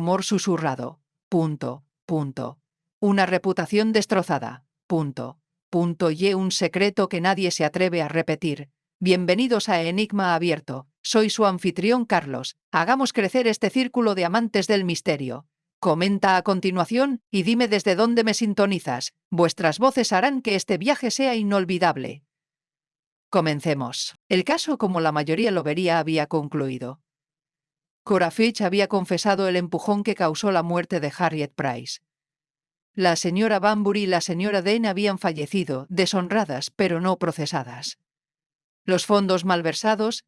amor susurrado. Punto. Una reputación destrozada. Y un secreto que nadie se atreve a repetir. Bienvenidos a Enigma Abierto. Soy su anfitrión Carlos. Hagamos crecer este círculo de amantes del misterio. Comenta a continuación y dime desde dónde me sintonizas. Vuestras voces harán que este viaje sea inolvidable. Comencemos. El caso, como la mayoría lo vería, había concluido. Cora Fitch había confesado el empujón que causó la muerte de Harriet Price. La señora Banbury y la señora Dane habían fallecido, deshonradas, pero no procesadas. Los fondos malversados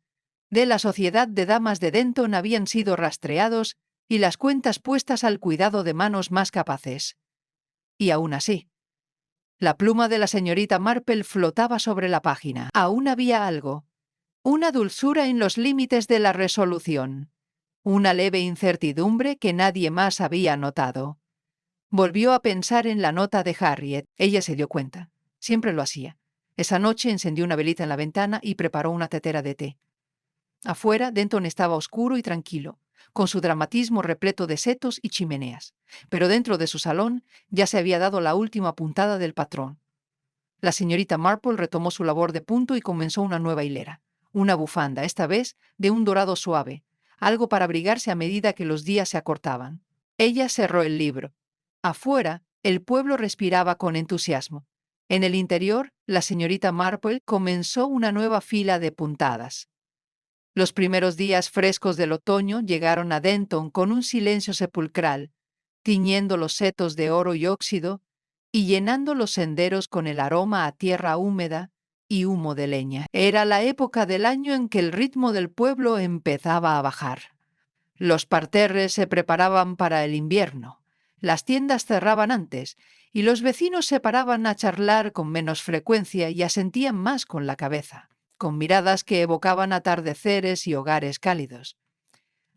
de la Sociedad de Damas de Denton habían sido rastreados y las cuentas puestas al cuidado de manos más capaces. Y aún así, la pluma de la señorita Marple flotaba sobre la página. Aún había algo, una dulzura en los límites de la resolución, una leve incertidumbre que nadie más había notado. Volvió a pensar en la nota de Harriet. Ella se dio cuenta. Siempre lo hacía. Esa noche encendió una velita en la ventana y preparó una tetera de té. Afuera, Denton estaba oscuro y tranquilo, con su dramatismo repleto de setos y chimeneas. Pero dentro de su salón ya se había dado la última puntada del patrón. La señorita Marple retomó su labor de punto y comenzó una nueva hilera. Una bufanda, esta vez de un dorado suave, algo para abrigarse a medida que los días se acortaban. Ella cerró el libro. Afuera, el pueblo respiraba con entusiasmo. En el interior, la señorita Marple comenzó una nueva fila de puntadas. Los primeros días frescos del otoño llegaron a Denton con un silencio sepulcral, tiñendo los setos de oro y óxido y llenando los senderos con el aroma a tierra húmeda y humo de leña. Era la época del año en que el ritmo del pueblo empezaba a bajar. Los parterres se preparaban para el invierno. Las tiendas cerraban antes y los vecinos se paraban a charlar con menos frecuencia y asentían más con la cabeza, con miradas que evocaban atardeceres y hogares cálidos.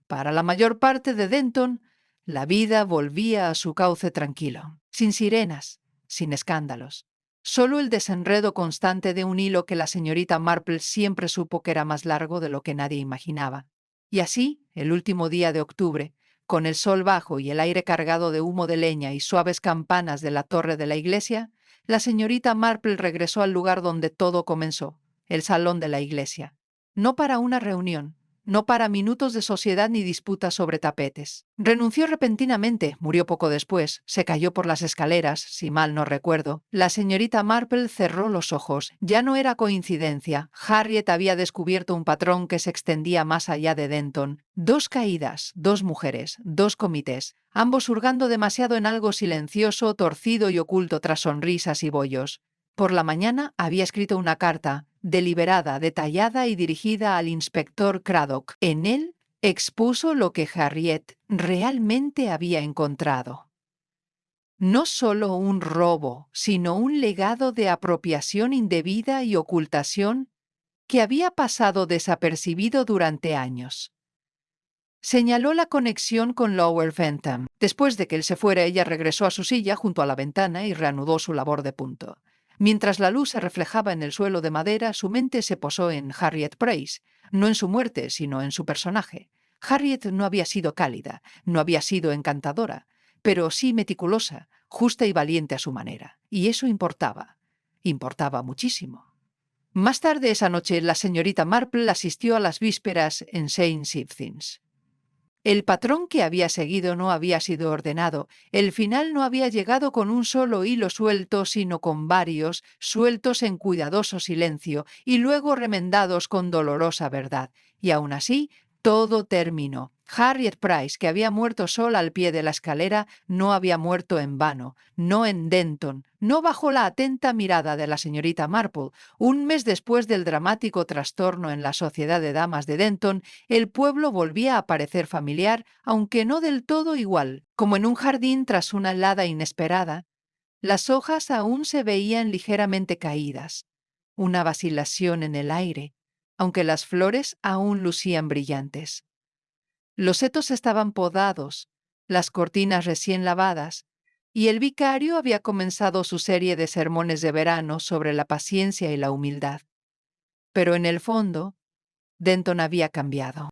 Para la mayor parte de Denton, la vida volvía a su cauce tranquilo, sin sirenas, sin escándalos. Solo el desenredo constante de un hilo que la señorita Marple siempre supo que era más largo de lo que nadie imaginaba. Y así, el último día de octubre, con el sol bajo y el aire cargado de humo de leña y suaves campanas de la torre de la iglesia, la señorita Marple regresó al lugar donde todo comenzó, el salón de la iglesia. No para una reunión, no para minutos de sociedad ni disputas sobre tapetes. Renunció repentinamente, murió poco después, se cayó por las escaleras, si mal no recuerdo. La señorita Marple cerró los ojos. Ya no era coincidencia. Harriet había descubierto un patrón que se extendía más allá de Denton. 2 caídas, 2 mujeres, 2 comités, ambos hurgando demasiado en algo silencioso, torcido y oculto tras sonrisas y bollos. Por la mañana había escrito una carta, deliberada, detallada y dirigida al inspector Craddock. En él expuso lo que Harriet realmente había encontrado. No solo un robo, sino un legado de apropiación indebida y ocultación que había pasado desapercibido durante años. Señaló la conexión con Lower Fenton. Después de que él se fuera, ella regresó a su silla junto a la ventana y reanudó su labor de punto. Mientras la luz se reflejaba en el suelo de madera, su mente se posó en Harriet Price, no en su muerte, sino en su personaje. Harriet no había sido cálida, no había sido encantadora, pero sí meticulosa, justa y valiente a su manera. Y eso importaba. Importaba muchísimo. Más tarde esa noche, la señorita Marple asistió a las vísperas en St. Swithin's. El patrón que había seguido no había sido ordenado, el final no había llegado con un solo hilo suelto, sino con varios, sueltos en cuidadoso silencio y luego remendados con dolorosa verdad. Y aún así, todo terminó. Harriet Price, que había muerto sola al pie de la escalera, no había muerto en vano, no en Denton, no bajo la atenta mirada de la señorita Marple. Un mes después del dramático trastorno en la Sociedad de Damas de Denton, el pueblo volvía a parecer familiar, aunque no del todo igual. Como en un jardín tras una helada inesperada, las hojas aún se veían ligeramente caídas, una vacilación en el aire, aunque las flores aún lucían brillantes. Los setos estaban podados, las cortinas recién lavadas, y el vicario había comenzado su serie de sermones de verano sobre la paciencia y la humildad. Pero en el fondo, Denton había cambiado.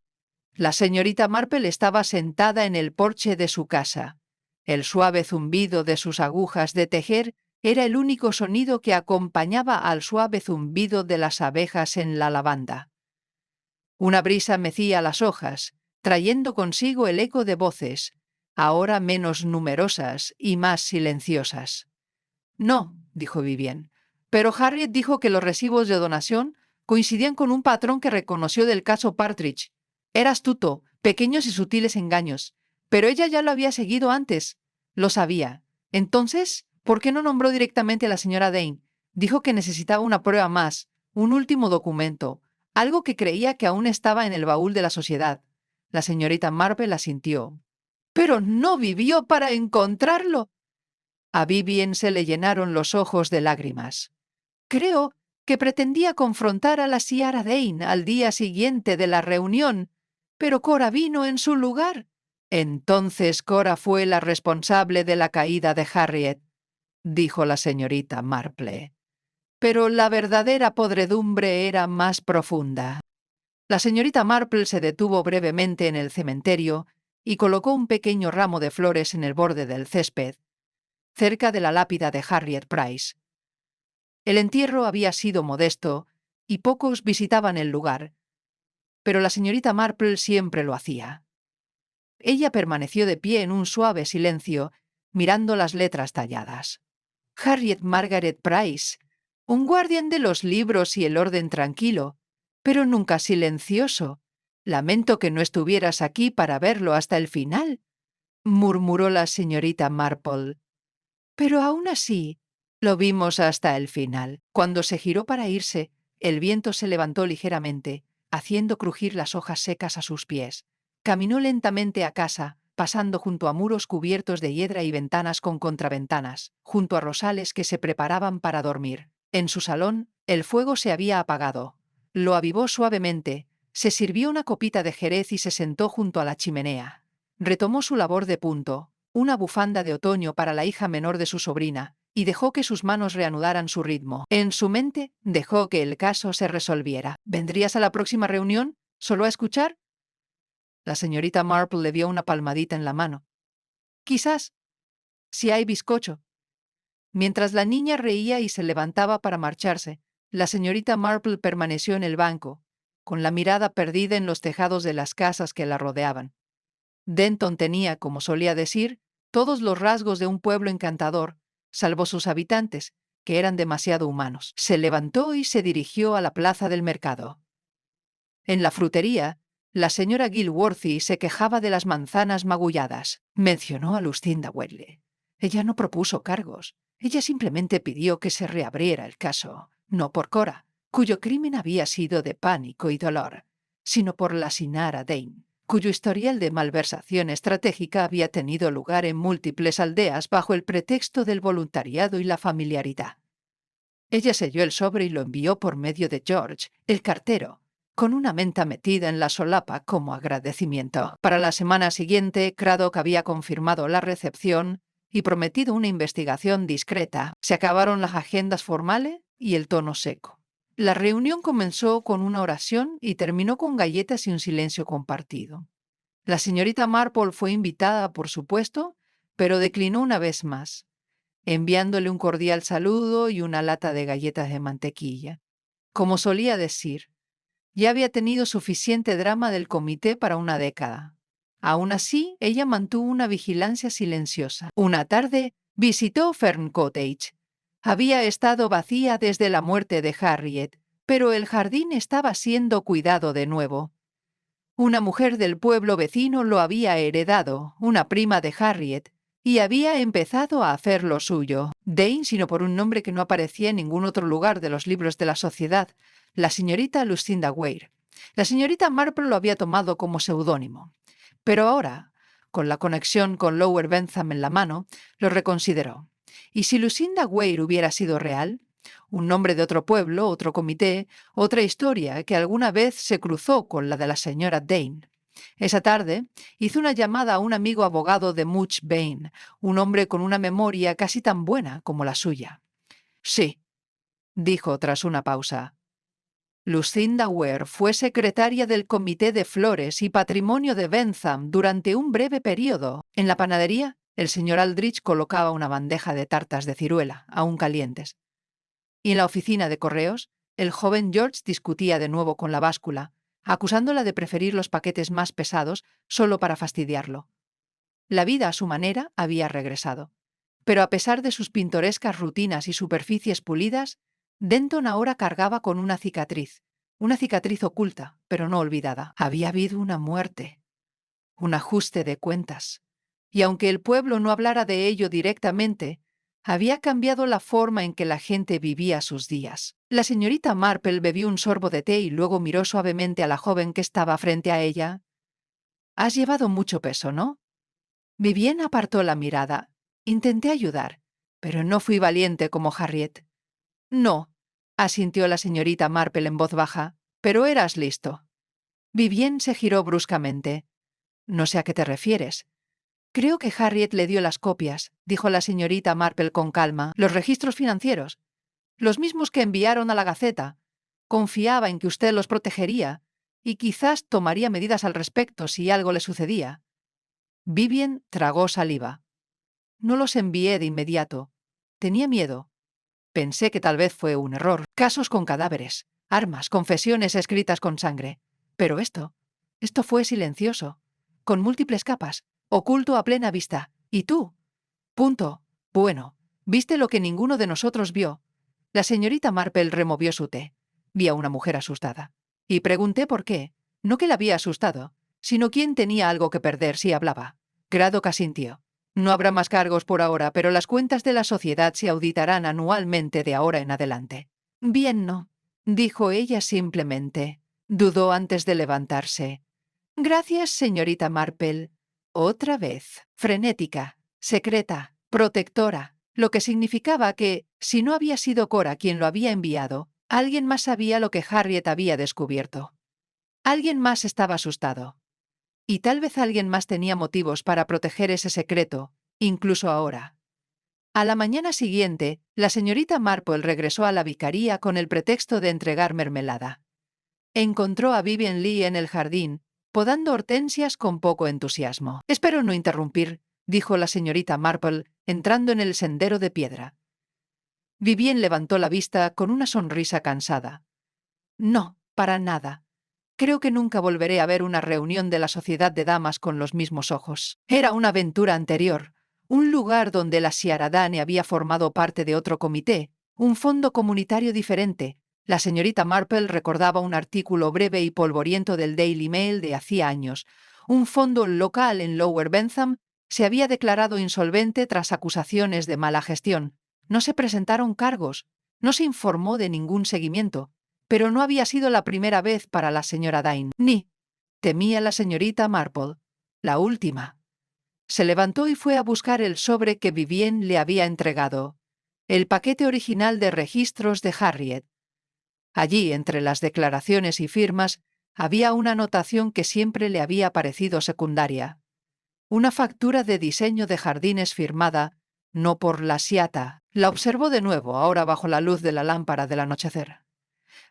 La señorita Marple estaba sentada en el porche de su casa. El suave zumbido de sus agujas de tejer era el único sonido que acompañaba al suave zumbido de las abejas en la lavanda. Una brisa mecía las hojas, trayendo consigo el eco de voces, ahora menos numerosas y más silenciosas. «No», dijo Vivien, «pero Harriet dijo que los recibos de donación coincidían con un patrón que reconoció del caso Partridge. Era astuto, pequeños y sutiles engaños, pero ella ya lo había seguido antes. Lo sabía. Entonces, ¿por qué no nombró directamente a la señora Dane? Dijo que necesitaba una prueba más, un último documento, algo que creía que aún estaba en el baúl de la sociedad». La señorita Marple asintió. «¿Pero no vivió para encontrarlo?». A Vivien se le llenaron los ojos de lágrimas. «Creo que pretendía confrontar a la Ciara Dane al día siguiente de la reunión, pero Cora vino en su lugar». «Entonces Cora fue la responsable de la caída de Harriet», dijo la señorita Marple. «Pero la verdadera podredumbre era más profunda». La señorita Marple se detuvo brevemente en el cementerio y colocó un pequeño ramo de flores en el borde del césped, cerca de la lápida de Harriet Price. El entierro había sido modesto y pocos visitaban el lugar, pero la señorita Marple siempre lo hacía. Ella permaneció de pie en un suave silencio, mirando las letras talladas. Harriet Margaret Price, un guardián de los libros y el orden tranquilo, pero nunca silencioso. Lamento que no estuvieras aquí para verlo hasta el final, murmuró la señorita Marple. Pero aún así, lo vimos hasta el final. Cuando se giró para irse, el viento se levantó ligeramente, haciendo crujir las hojas secas a sus pies. Caminó lentamente a casa, pasando junto a muros cubiertos de hiedra y ventanas con contraventanas, junto a rosales que se preparaban para dormir. En su salón, el fuego se había apagado. Lo avivó suavemente, se sirvió una copita de jerez y se sentó junto a la chimenea. Retomó su labor de punto, una bufanda de otoño para la hija menor de su sobrina, y dejó que sus manos reanudaran su ritmo. En su mente dejó que el caso se resolviera. «¿Vendrías a la próxima reunión? ¿Solo a escuchar?». La señorita Marple le dio una palmadita en la mano. «Quizás, si hay bizcocho». Mientras la niña reía y se levantaba para marcharse, la señorita Marple permaneció en el banco, con la mirada perdida en los tejados de las casas que la rodeaban. Denton tenía, como solía decir, todos los rasgos de un pueblo encantador, salvo sus habitantes, que eran demasiado humanos. Se levantó y se dirigió a la plaza del mercado. En la frutería, la señora Gilworthy se quejaba de las manzanas magulladas. Mencionó a Lucinda Wedley. Ella no propuso cargos. Ella simplemente pidió que se reabriera el caso, no por Cora, cuyo crimen había sido de pánico y dolor, sino por la Sinara Dane, cuyo historial de malversación estratégica había tenido lugar en múltiples aldeas bajo el pretexto del voluntariado y la familiaridad. Ella selló el sobre y lo envió por medio de George, el cartero, con una menta metida en la solapa como agradecimiento. Para la semana siguiente, Craddock había confirmado la recepción y prometido una investigación discreta. Se acabaron las agendas formales y el tono seco. La reunión comenzó con una oración y terminó con galletas y un silencio compartido. La señorita Marple fue invitada, por supuesto, pero declinó una vez más, enviándole un cordial saludo y una lata de galletas de mantequilla. Como solía decir, ya había tenido suficiente drama del comité para una década. Aún así, ella mantuvo una vigilancia silenciosa. Una tarde, visitó Fern Cottage. Había estado vacía desde la muerte de Harriet, pero el jardín estaba siendo cuidado de nuevo. Una mujer del pueblo vecino lo había heredado, una prima de Harriet, y había empezado a hacer lo suyo. Dane, sino por un nombre que no aparecía en ningún otro lugar de los libros de la sociedad, la señorita Lucinda Weir. La señorita Marple lo había tomado como seudónimo. Pero ahora, con la conexión con Lower Bentham en la mano, lo reconsideró. ¿Y si Lucinda Weir hubiera sido real? Un nombre de otro pueblo, otro comité, otra historia que alguna vez se cruzó con la de la señora Dane. Esa tarde hizo una llamada a un amigo abogado de Much Bain, un hombre con una memoria casi tan buena como la suya. «Sí», dijo tras una pausa. Lucinda Ware fue secretaria del Comité de Flores y Patrimonio de Bentham durante un breve periodo. En la panadería, el señor Aldrich colocaba una bandeja de tartas de ciruela, aún calientes. Y en la oficina de correos, el joven George discutía de nuevo con la báscula, acusándola de preferir los paquetes más pesados solo para fastidiarlo. La vida a su manera había regresado. Pero a pesar de sus pintorescas rutinas y superficies pulidas, Denton ahora cargaba con una cicatriz oculta, pero no olvidada. Había habido una muerte, un ajuste de cuentas. Y aunque el pueblo no hablara de ello directamente, había cambiado la forma en que la gente vivía sus días. La señorita Marple bebió un sorbo de té y luego miró suavemente a la joven que estaba frente a ella. «Has llevado mucho peso, ¿no?» Vivien apartó la mirada. Intenté ayudar, pero no fui valiente como Harriet. «No», asintió la señorita Marple en voz baja, «pero eras listo». Vivien se giró bruscamente. «No sé a qué te refieres». «Creo que Harriet le dio las copias», dijo la señorita Marple con calma. «Los registros financieros. Los mismos que enviaron a la Gaceta. Confiaba en que usted los protegería y quizás tomaría medidas al respecto si algo le sucedía». Vivien tragó saliva. «No los envié de inmediato. Tenía miedo. Pensé que tal vez fue un error. Casos con cadáveres, armas, confesiones escritas con sangre. Pero esto fue silencioso, con múltiples capas, oculto a plena vista. ¿Y tú?» «Punto. Bueno, viste lo que ninguno de nosotros vio». La señorita Marple removió su té. Vi a una mujer asustada. Y pregunté por qué. No que la había asustado, sino quién tenía algo que perder si hablaba. Craddock asintió. «No habrá más cargos por ahora, pero las cuentas de la sociedad se auditarán anualmente de ahora en adelante». «Bien, no», dijo ella simplemente. Dudó antes de levantarse. «Gracias, señorita Marple». Otra vez, frenética, secreta, protectora, lo que significaba que, si no había sido Cora quien lo había enviado, alguien más sabía lo que Harriet había descubierto. Alguien más estaba asustado. Y tal vez alguien más tenía motivos para proteger ese secreto, incluso ahora. A la mañana siguiente, la señorita Marple regresó a la vicaría con el pretexto de entregar mermelada. Encontró a Vivien Leigh en el jardín, podando hortensias con poco entusiasmo. «Espero no interrumpir», dijo la señorita Marple, entrando en el sendero de piedra. Vivien levantó la vista con una sonrisa cansada. «No, para nada. Creo que nunca volveré a ver una reunión de la sociedad de damas con los mismos ojos. Era una aventura anterior, un lugar donde la Ciaradane había formado parte de otro comité, un fondo comunitario diferente». La señorita Marple recordaba un artículo breve y polvoriento del Daily Mail de hacía años. Un fondo local en Lower Bentham se había declarado insolvente tras acusaciones de mala gestión. No se presentaron cargos, no se informó de ningún seguimiento, pero no había sido la primera vez para la señora Dine. Ni, temía la señorita Marple, la última. Se levantó y fue a buscar el sobre que Vivien le había entregado, el paquete original de registros de Harriet. Allí, entre las declaraciones y firmas, había una anotación que siempre le había parecido secundaria. Una factura de diseño de jardines firmada, no por la Siata. La observó de nuevo, ahora bajo la luz de la lámpara del anochecer.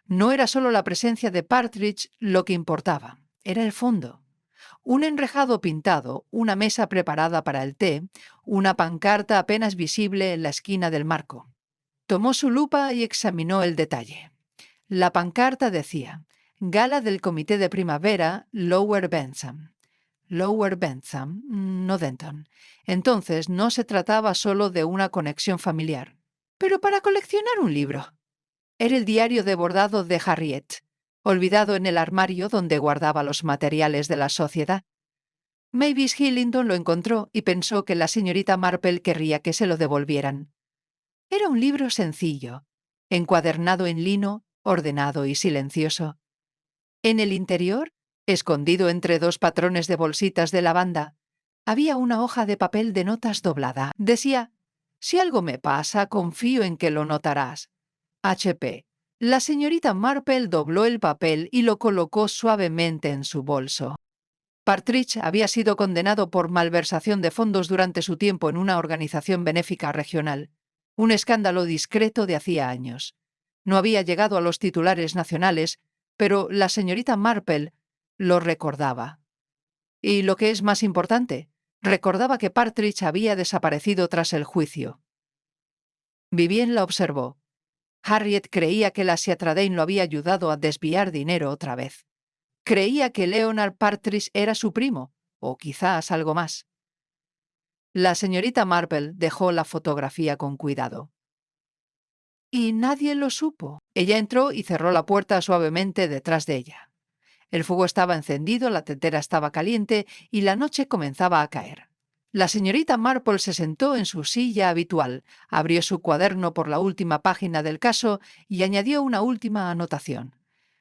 No era solo la presencia de Partridge lo que importaba, era el fondo. Un enrejado pintado, una mesa preparada para el té, una pancarta apenas visible en la esquina del marco. Tomó su lupa y examinó el detalle. La pancarta decía: «Gala del Comité de Primavera, Lower Bentham». Lower Bentham, no Denton. Entonces no se trataba solo de una conexión familiar. Pero para coleccionar un libro. Era el diario de bordado de Harriet, olvidado en el armario donde guardaba los materiales de la sociedad. Mavis Hillington lo encontró y pensó que la señorita Marple querría que se lo devolvieran. Era un libro sencillo, encuadernado en lino, ordenado y silencioso. En el interior, escondido entre dos patrones de bolsitas de lavanda, había una hoja de papel de notas doblada. Decía: «Si algo me pasa, confío en que lo notarás. H.P». La señorita Marple dobló el papel y lo colocó suavemente en su bolso. Partridge había sido condenado por malversación de fondos durante su tiempo en una organización benéfica regional, un escándalo discreto de hacía años. No había llegado a los titulares nacionales, pero la señorita Marple lo recordaba. Y lo que es más importante, recordaba que Partridge había desaparecido tras el juicio. Vivien la observó. Harriet creía que la Seatradain lo había ayudado a desviar dinero otra vez. Creía que Leonard Partridge era su primo, o quizás algo más. La señorita Marple dejó la fotografía con cuidado. Y nadie lo supo. Ella entró y cerró la puerta suavemente detrás de ella. El fuego estaba encendido, la tetera estaba caliente y la noche comenzaba a caer. La señorita Marple se sentó en su silla habitual, abrió su cuaderno por la última página del caso y añadió una última anotación.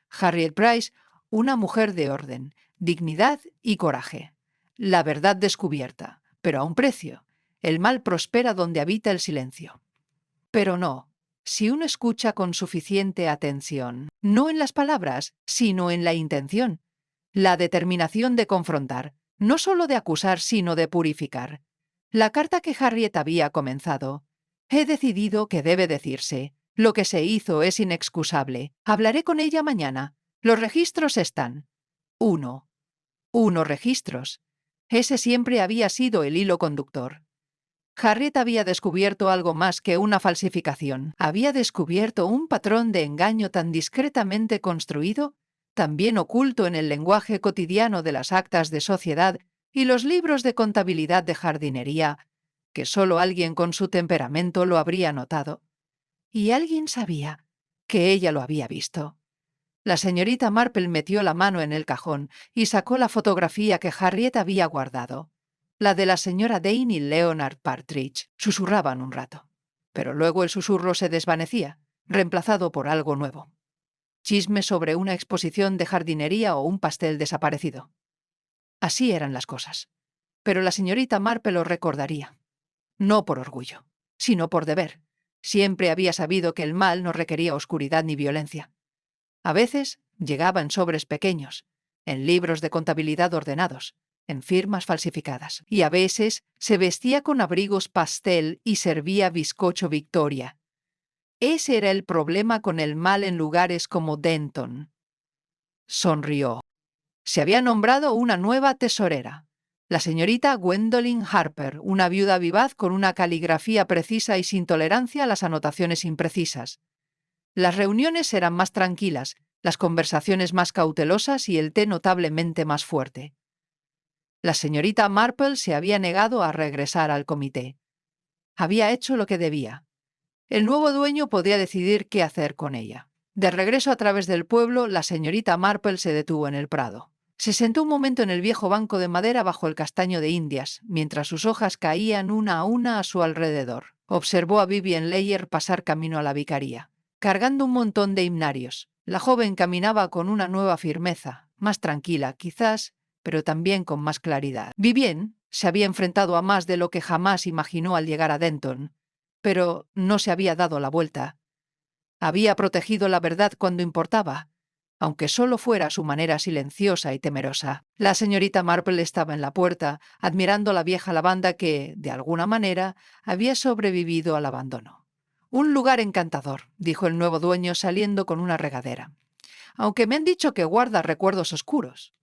Harriet Price, una mujer de orden, dignidad y coraje. La verdad descubierta, pero a un precio. El mal prospera donde habita el silencio. Pero no, si uno escucha con suficiente atención, no en las palabras, sino en la intención, la determinación de confrontar, no solo de acusar, sino de purificar. La carta que Harriet había comenzado. He decidido que debe decirse. Lo que se hizo es inexcusable. Hablaré con ella mañana. Los registros están. 1. 1 registros. Ese siempre había sido el hilo conductor. Harriet había descubierto algo más que una falsificación. Había descubierto un patrón de engaño tan discretamente construido, también oculto en el lenguaje cotidiano de las actas de sociedad y los libros de contabilidad de jardinería, que solo alguien con su temperamento lo habría notado. Y alguien sabía que ella lo había visto. La señorita Marple metió la mano en el cajón y sacó la fotografía que Harriet había guardado. La de la señora Dane y Leonard Partridge. Susurraban un rato. Pero luego el susurro se desvanecía, reemplazado por algo nuevo. Chisme sobre una exposición de jardinería o un pastel desaparecido. Así eran las cosas. Pero la señorita Marple lo recordaría. No por orgullo, sino por deber. Siempre había sabido que el mal no requería oscuridad ni violencia. A veces llegaba en sobres pequeños, en libros de contabilidad ordenados, en firmas falsificadas. Y a veces se vestía con abrigos pastel y servía bizcocho Victoria. Ese era el problema con el mal en lugares como Denton. Sonrió. Se había nombrado una nueva tesorera, la señorita Gwendolyn Harper, una viuda vivaz con una caligrafía precisa y sin tolerancia a las anotaciones imprecisas. Las reuniones eran más tranquilas, las conversaciones más cautelosas y el té notablemente más fuerte. La señorita Marple se había negado a regresar al comité. Había hecho lo que debía. El nuevo dueño podía decidir qué hacer con ella. De regreso a través del pueblo, la señorita Marple se detuvo en el prado. Se sentó un momento en el viejo banco de madera bajo el castaño de Indias, mientras sus hojas caían una a su alrededor. Observó a Vivien Leyer pasar camino a la vicaría, cargando un montón de himnarios. La joven caminaba con una nueva firmeza, más tranquila, quizás, pero también con más claridad. Vivien se había enfrentado a más de lo que jamás imaginó al llegar a Denton, pero no se había dado la vuelta. Había protegido la verdad cuando importaba, aunque solo fuera a su manera silenciosa y temerosa. La señorita Marple estaba en la puerta, admirando la vieja lavanda que, de alguna manera, había sobrevivido al abandono. «Un lugar encantador», dijo el nuevo dueño saliendo con una regadera. «Aunque me han dicho que guarda recuerdos oscuros».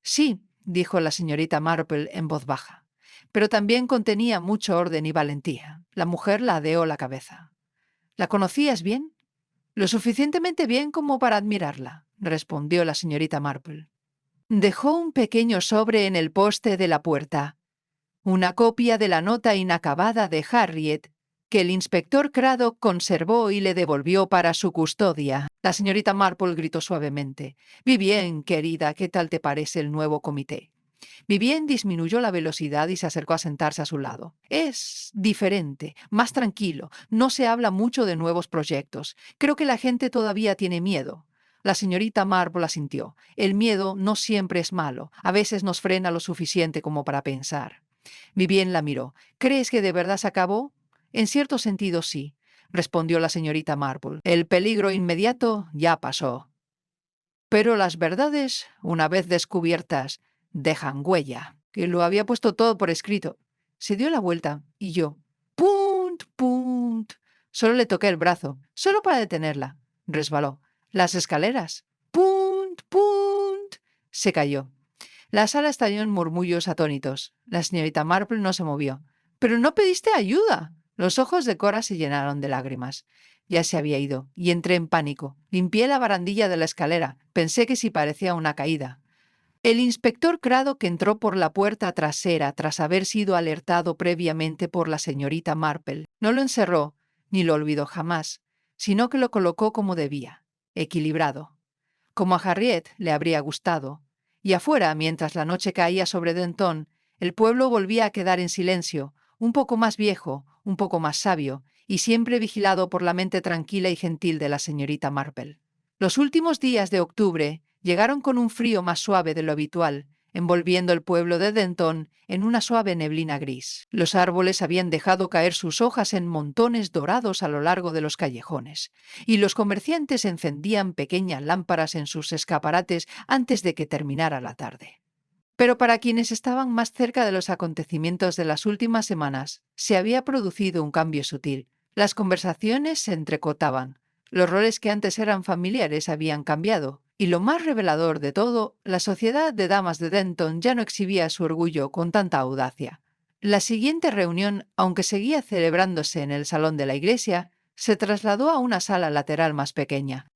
«Sí», dijo la señorita Marple en voz baja, «pero también contenía mucho orden y valentía». La mujer ladeó la cabeza. «¿La conocías bien?» «Lo suficientemente bien como para admirarla», respondió la señorita Marple. Dejó un pequeño sobre en el poste de la puerta. Una copia de la nota inacabada de Harriet, que el inspector Craddock conservó y le devolvió para su custodia. La señorita Marple gritó suavemente. «Vivien, querida, ¿qué tal te parece el nuevo comité?» Vivien disminuyó la velocidad y se acercó a sentarse a su lado. «Es diferente, más tranquilo. No se habla mucho de nuevos proyectos. Creo que la gente todavía tiene miedo». La señorita Marple asintió. «El miedo no siempre es malo. A veces nos frena lo suficiente como para pensar». Vivien la miró. «¿Crees que de verdad se acabó?» «En cierto sentido sí», respondió la señorita Marple. «El peligro inmediato ya pasó. Pero las verdades, una vez descubiertas, dejan huella». Que lo había puesto todo por escrito. Se dio la vuelta y yo, punt, punt. Solo le toqué el brazo, solo para detenerla. Resbaló. Las escaleras. ¡Punt! ¡Punt! Se cayó. La sala estalló en murmullos atónitos. La señorita Marple no se movió. —¡Pero no pediste ayuda! Los ojos de Cora se llenaron de lágrimas. Ya se había ido, y entré en pánico. Limpié la barandilla de la escalera. Pensé que sí parecía una caída. El inspector Craddock entró por la puerta trasera tras haber sido alertado previamente por la señorita Marple. No lo encerró, ni lo olvidó jamás, sino que lo colocó como debía, equilibrado, como a Harriet le habría gustado. Y afuera, mientras la noche caía sobre Denton, el pueblo volvía a quedar en silencio, un poco más viejo, un poco más sabio, y siempre vigilado por la mente tranquila y gentil de la señorita Marple. Los últimos días de octubre llegaron con un frío más suave de lo habitual, envolviendo el pueblo de Denton en una suave neblina gris. Los árboles habían dejado caer sus hojas en montones dorados a lo largo de los callejones, y los comerciantes encendían pequeñas lámparas en sus escaparates antes de que terminara la tarde. Pero para quienes estaban más cerca de los acontecimientos de las últimas semanas, se había producido un cambio sutil. Las conversaciones se entrecortaban. Los roles que antes eran familiares habían cambiado. Y lo más revelador de todo, la sociedad de damas de Denton ya no exhibía su orgullo con tanta audacia. La siguiente reunión, aunque seguía celebrándose en el salón de la iglesia, se trasladó a una sala lateral más pequeña.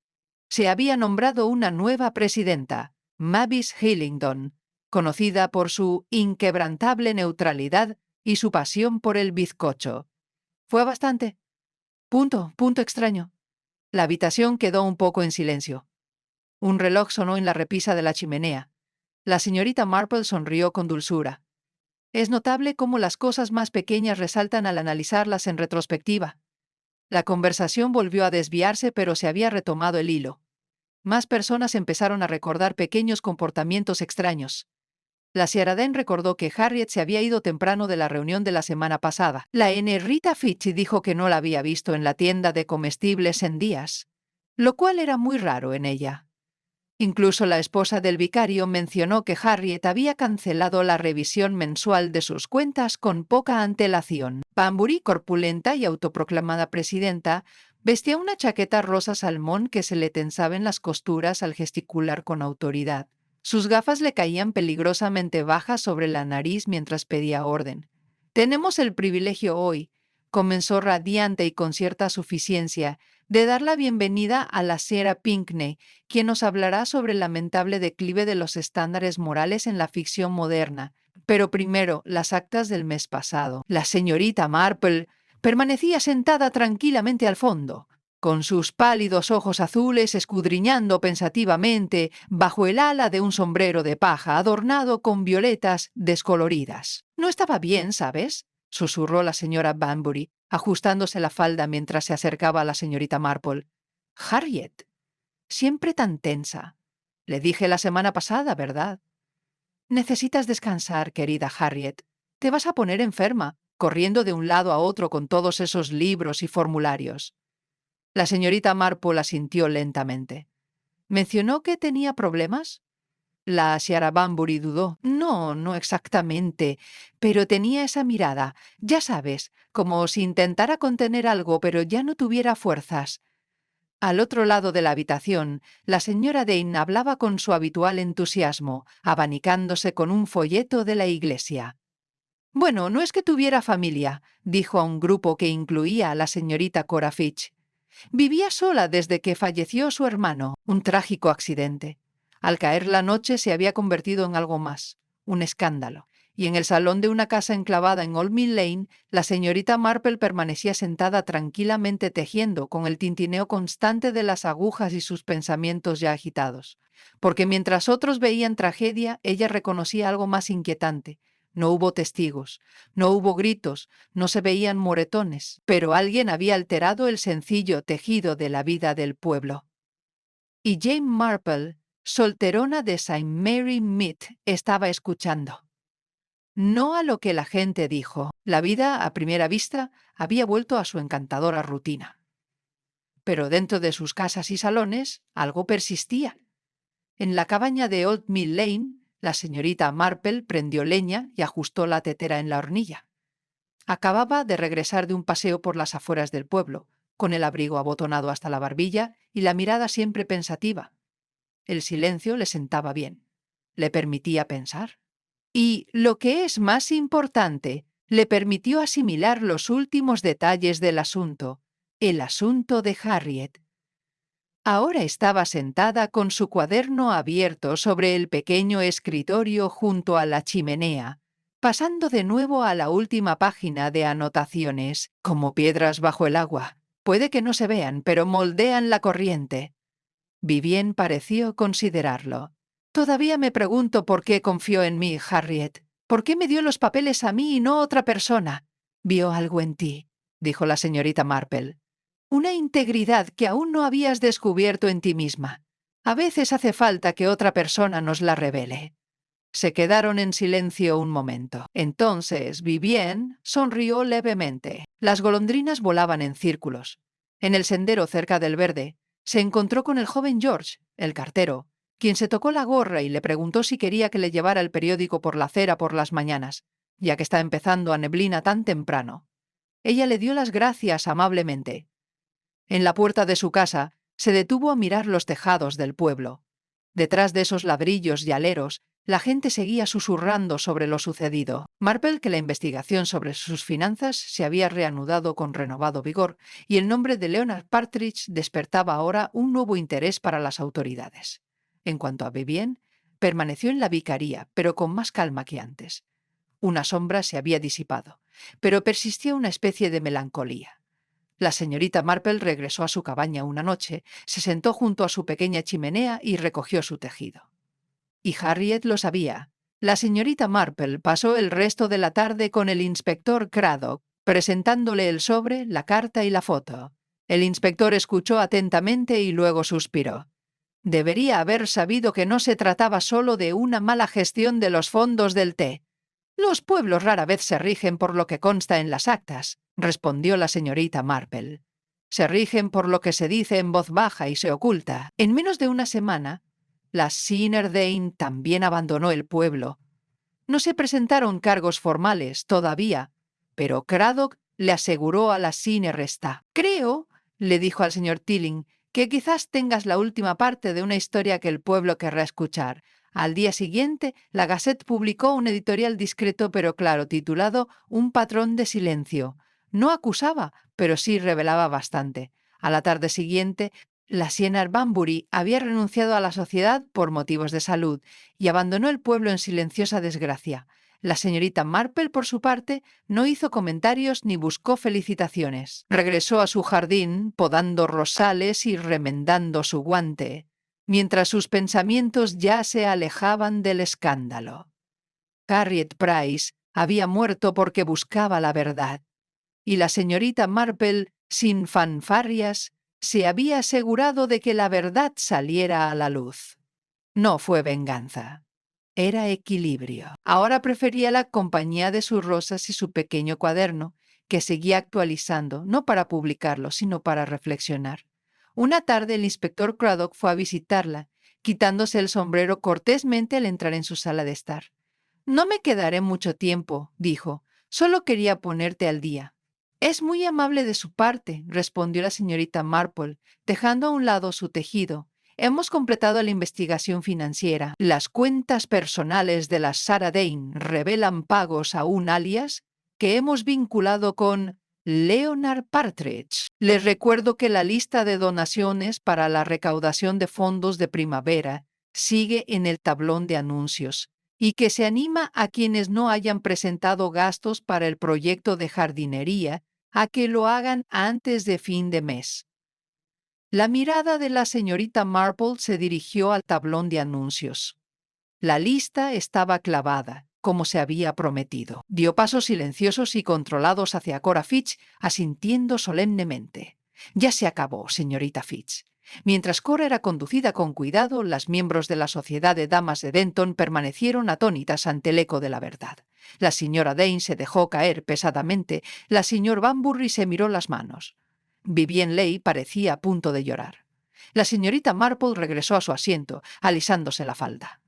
Se había nombrado una nueva presidenta, Mavis Hillingdon, conocida por su inquebrantable neutralidad y su pasión por el bizcocho. Fue bastante. Punto extraño. La habitación quedó un poco en silencio. Un reloj sonó en la repisa de la chimenea. La señorita Marple sonrió con dulzura. Es notable cómo las cosas más pequeñas resaltan al analizarlas en retrospectiva. La conversación volvió a desviarse, pero se había retomado el hilo. Más personas empezaron a recordar pequeños comportamientos extraños. La Ciaradén recordó que Harriet se había ido temprano de la reunión de la semana pasada. La N. Rita Fitch dijo que no la había visto en la tienda de comestibles en días, lo cual era muy raro en ella. Incluso la esposa del vicario mencionó que Harriet había cancelado la revisión mensual de sus cuentas con poca antelación. Banbury, corpulenta y autoproclamada presidenta, vestía una chaqueta rosa salmón que se le tensaba en las costuras al gesticular con autoridad. Sus gafas le caían peligrosamente bajas sobre la nariz mientras pedía orden. «Tenemos el privilegio hoy», comenzó radiante y con cierta suficiencia, «de dar la bienvenida a la Sra. Pinckney, quien nos hablará sobre el lamentable declive de los estándares morales en la ficción moderna. Pero primero, las actas del mes pasado». La señorita Marple permanecía sentada tranquilamente al fondo, con sus pálidos ojos azules escudriñando pensativamente bajo el ala de un sombrero de paja adornado con violetas descoloridas. «No estaba bien, ¿sabes?», susurró la señora Banbury, ajustándose la falda mientras se acercaba a la señorita Marple. «Harriet, siempre tan tensa. Le dije la semana pasada, ¿verdad? Necesitas descansar, querida Harriet. Te vas a poner enferma, corriendo de un lado a otro con todos esos libros y formularios». La señorita Marple asintió lentamente. «¿Mencionó que tenía problemas?». La Sra. Banbury dudó. No exactamente, pero tenía esa mirada, ya sabes, como si intentara contener algo, pero ya no tuviera fuerzas. Al otro lado de la habitación, la señora Dane hablaba con su habitual entusiasmo, abanicándose con un folleto de la iglesia. «Bueno, no es que tuviera familia», dijo a un grupo que incluía a la señorita Cora Fitch. «Vivía sola desde que falleció su hermano, un trágico accidente. Al caer la noche se había convertido en algo más, un escándalo. Y en el salón de una casa enclavada en Old Mill Lane, la señorita Marple permanecía sentada tranquilamente tejiendo, con el tintineo constante de las agujas y sus pensamientos ya agitados. Porque mientras otros veían tragedia, ella reconocía algo más inquietante. No hubo testigos, no hubo gritos, no se veían moretones, pero alguien había alterado el sencillo tejido de la vida del pueblo. Y Jane Marple, solterona de St. Mary Mead, estaba escuchando. No a lo que la gente dijo. La vida, a primera vista, había vuelto a su encantadora rutina. Pero dentro de sus casas y salones, algo persistía. En la cabaña de Old Mill Lane, la señorita Marple prendió leña y ajustó la tetera en la hornilla. Acababa de regresar de un paseo por las afueras del pueblo, con el abrigo abotonado hasta la barbilla y la mirada siempre pensativa. El silencio le sentaba bien. Le permitía pensar. Y, lo que es más importante, le permitió asimilar los últimos detalles del asunto, el asunto de Harriet. Ahora estaba sentada con su cuaderno abierto sobre el pequeño escritorio junto a la chimenea, pasando de nuevo a la última página de anotaciones, como piedras bajo el agua. Puede que no se vean, pero moldean la corriente. Vivien pareció considerarlo. Todavía me pregunto por qué confió en mí, Harriet. ¿Por qué me dio los papeles a mí y no otra persona? Vio algo en ti, dijo la señorita Marple. Una integridad que aún no habías descubierto en ti misma. A veces hace falta que otra persona nos la revele. Se quedaron en silencio un momento. Entonces Vivien sonrió levemente. Las golondrinas volaban en círculos. En el sendero cerca del verde, se encontró con el joven George, el cartero, quien se tocó la gorra y le preguntó si quería que le llevara el periódico por la acera por las mañanas, ya que está empezando a neblina tan temprano. Ella le dio las gracias amablemente. En la puerta de su casa, se detuvo a mirar los tejados del pueblo. Detrás de esos ladrillos y aleros, la gente seguía susurrando sobre lo sucedido. Marple, que la investigación sobre sus finanzas se había reanudado con renovado vigor, y el nombre de Leonard Partridge despertaba ahora un nuevo interés para las autoridades. En cuanto a Vivien, permaneció en la vicaría, pero con más calma que antes. Una sombra se había disipado, pero persistía una especie de melancolía. La señorita Marple regresó a su cabaña una noche, se sentó junto a su pequeña chimenea y recogió su tejido. Y Harriet lo sabía. La señorita Marple pasó el resto de la tarde con el inspector Craddock, presentándole el sobre, la carta y la foto. El inspector escuchó atentamente y luego suspiró. Debería haber sabido que no se trataba solo de una mala gestión de los fondos del té. Los pueblos rara vez se rigen por lo que consta en las actas, respondió la señorita Marple. Se rigen por lo que se dice en voz baja y se oculta. En menos de una semana, la Siner Dane también abandonó el pueblo. No se presentaron cargos formales todavía, pero Craddock le aseguró a la Siner Está. Creo, le dijo al señor Tilling, que quizás tengas la última parte de una historia que el pueblo querrá escuchar. Al día siguiente, la Gazette publicó un editorial discreto pero claro titulado Un patrón de silencio. No acusaba, pero sí revelaba bastante. A la tarde siguiente, la Sienar Banbury había renunciado a la sociedad por motivos de salud y abandonó el pueblo en silenciosa desgracia. La señorita Marple, por su parte, no hizo comentarios ni buscó felicitaciones. Regresó a su jardín, podando rosales y remendando su guante, mientras sus pensamientos ya se alejaban del escándalo. Harriet Price había muerto porque buscaba la verdad, y la señorita Marple, sin fanfarrias, se había asegurado de que la verdad saliera a la luz. No fue venganza. Era equilibrio. Ahora prefería la compañía de sus rosas y su pequeño cuaderno, que seguía actualizando, no para publicarlo, sino para reflexionar. Una tarde el inspector Craddock fue a visitarla, quitándose el sombrero cortésmente al entrar en su sala de estar. «No me quedaré mucho tiempo», dijo. «Solo quería ponerte al día». «Es muy amable de su parte», respondió la señorita Marple, dejando a un lado su tejido. «Hemos completado la investigación financiera. Las cuentas personales de la Sarah Dane revelan pagos a un alias que hemos vinculado con Leonard Partridge. Les recuerdo que la lista de donaciones para la recaudación de fondos de primavera sigue en el tablón de anuncios y que se anima a quienes no hayan presentado gastos para el proyecto de jardinería a que lo hagan antes de fin de mes». La mirada de la señorita Marple se dirigió al tablón de anuncios. La lista estaba clavada, como se había prometido. Dio pasos silenciosos y controlados hacia Cora Fitch, asintiendo solemnemente. «Ya se acabó, señorita Fitch». Mientras Cora era conducida con cuidado, las miembros de la Sociedad de Damas de Denton permanecieron atónitas ante el eco de la verdad. La señora Dane se dejó caer pesadamente, la señora Banbury se miró las manos. Vivien Leigh parecía a punto de llorar. La señorita Marple regresó a su asiento, alisándose la falda.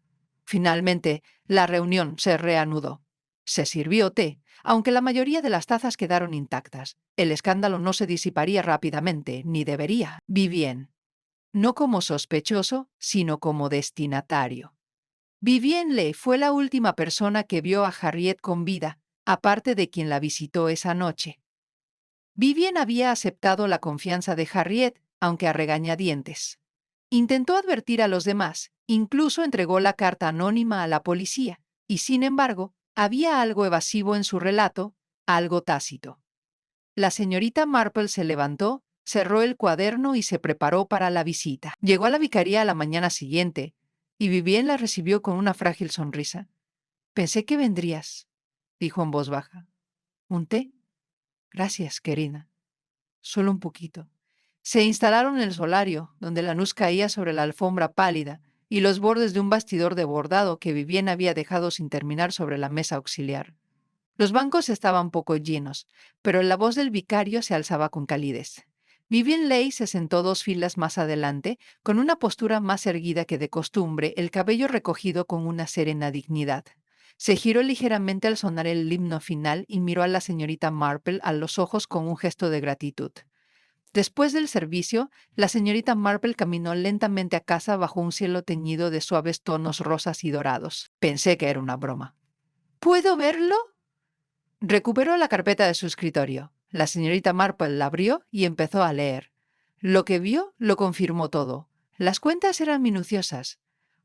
Finalmente, la reunión se reanudó. Se sirvió té, aunque la mayoría de las tazas quedaron intactas. El escándalo no se disiparía rápidamente, ni debería. Vivien. No como sospechoso, sino como destinatario. Vivien Leigh fue la última persona que vio a Harriet con vida, aparte de quien la visitó esa noche. Vivien había aceptado la confianza de Harriet, aunque a regañadientes. Intentó advertir a los demás, incluso entregó la carta anónima a la policía, y sin embargo, había algo evasivo en su relato, algo tácito. La señorita Marple se levantó, cerró el cuaderno y se preparó para la visita. Llegó a la vicaría a la mañana siguiente, y Vivien la recibió con una frágil sonrisa. «Pensé que vendrías», dijo en voz baja. «¿Un té? Gracias, querida. Solo un poquito». Se instalaron en el solario, donde la luz caía sobre la alfombra pálida y los bordes de un bastidor de bordado que Vivien había dejado sin terminar sobre la mesa auxiliar. Los bancos estaban poco llenos, pero la voz del vicario se alzaba con calidez. Vivien Leigh se sentó 2 filas más adelante, con una postura más erguida que de costumbre, el cabello recogido con una serena dignidad. Se giró ligeramente al sonar el himno final y miró a la señorita Marple a los ojos con un gesto de gratitud. Después del servicio, la señorita Marple caminó lentamente a casa bajo un cielo teñido de suaves tonos rosas y dorados. Pensé que era una broma. «¿Puedo verlo?» Recuperó la carpeta de su escritorio. La señorita Marple la abrió y empezó a leer. Lo que vio lo confirmó todo. Las cuentas eran minuciosas.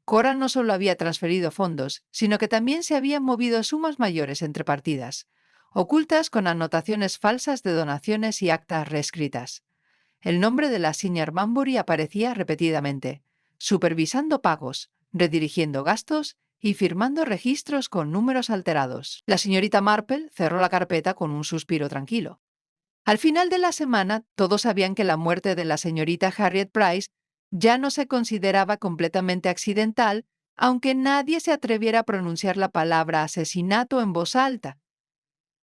Cora no solo había transferido fondos, sino que también se habían movido sumas mayores entre partidas, ocultas con anotaciones falsas de donaciones y actas reescritas. El nombre de la señora Banbury aparecía repetidamente, supervisando pagos, redirigiendo gastos y firmando registros con números alterados. La señorita Marple cerró la carpeta con un suspiro tranquilo. Al final de la semana, todos sabían que la muerte de la señorita Harriet Price ya no se consideraba completamente accidental, aunque nadie se atreviera a pronunciar la palabra asesinato en voz alta.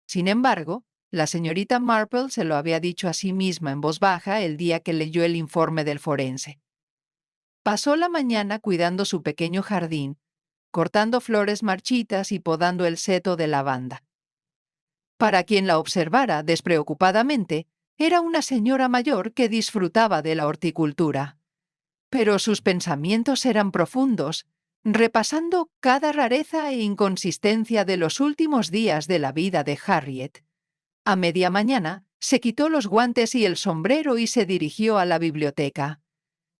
Sin embargo, la señorita Marple se lo había dicho a sí misma en voz baja el día que leyó el informe del forense. Pasó la mañana cuidando su pequeño jardín, cortando flores marchitas y podando el seto de lavanda. Para quien la observara despreocupadamente, era una señora mayor que disfrutaba de la horticultura. Pero sus pensamientos eran profundos, repasando cada rareza e inconsistencia de los últimos días de la vida de Harriet. A media mañana, se quitó los guantes y el sombrero y se dirigió a la biblioteca.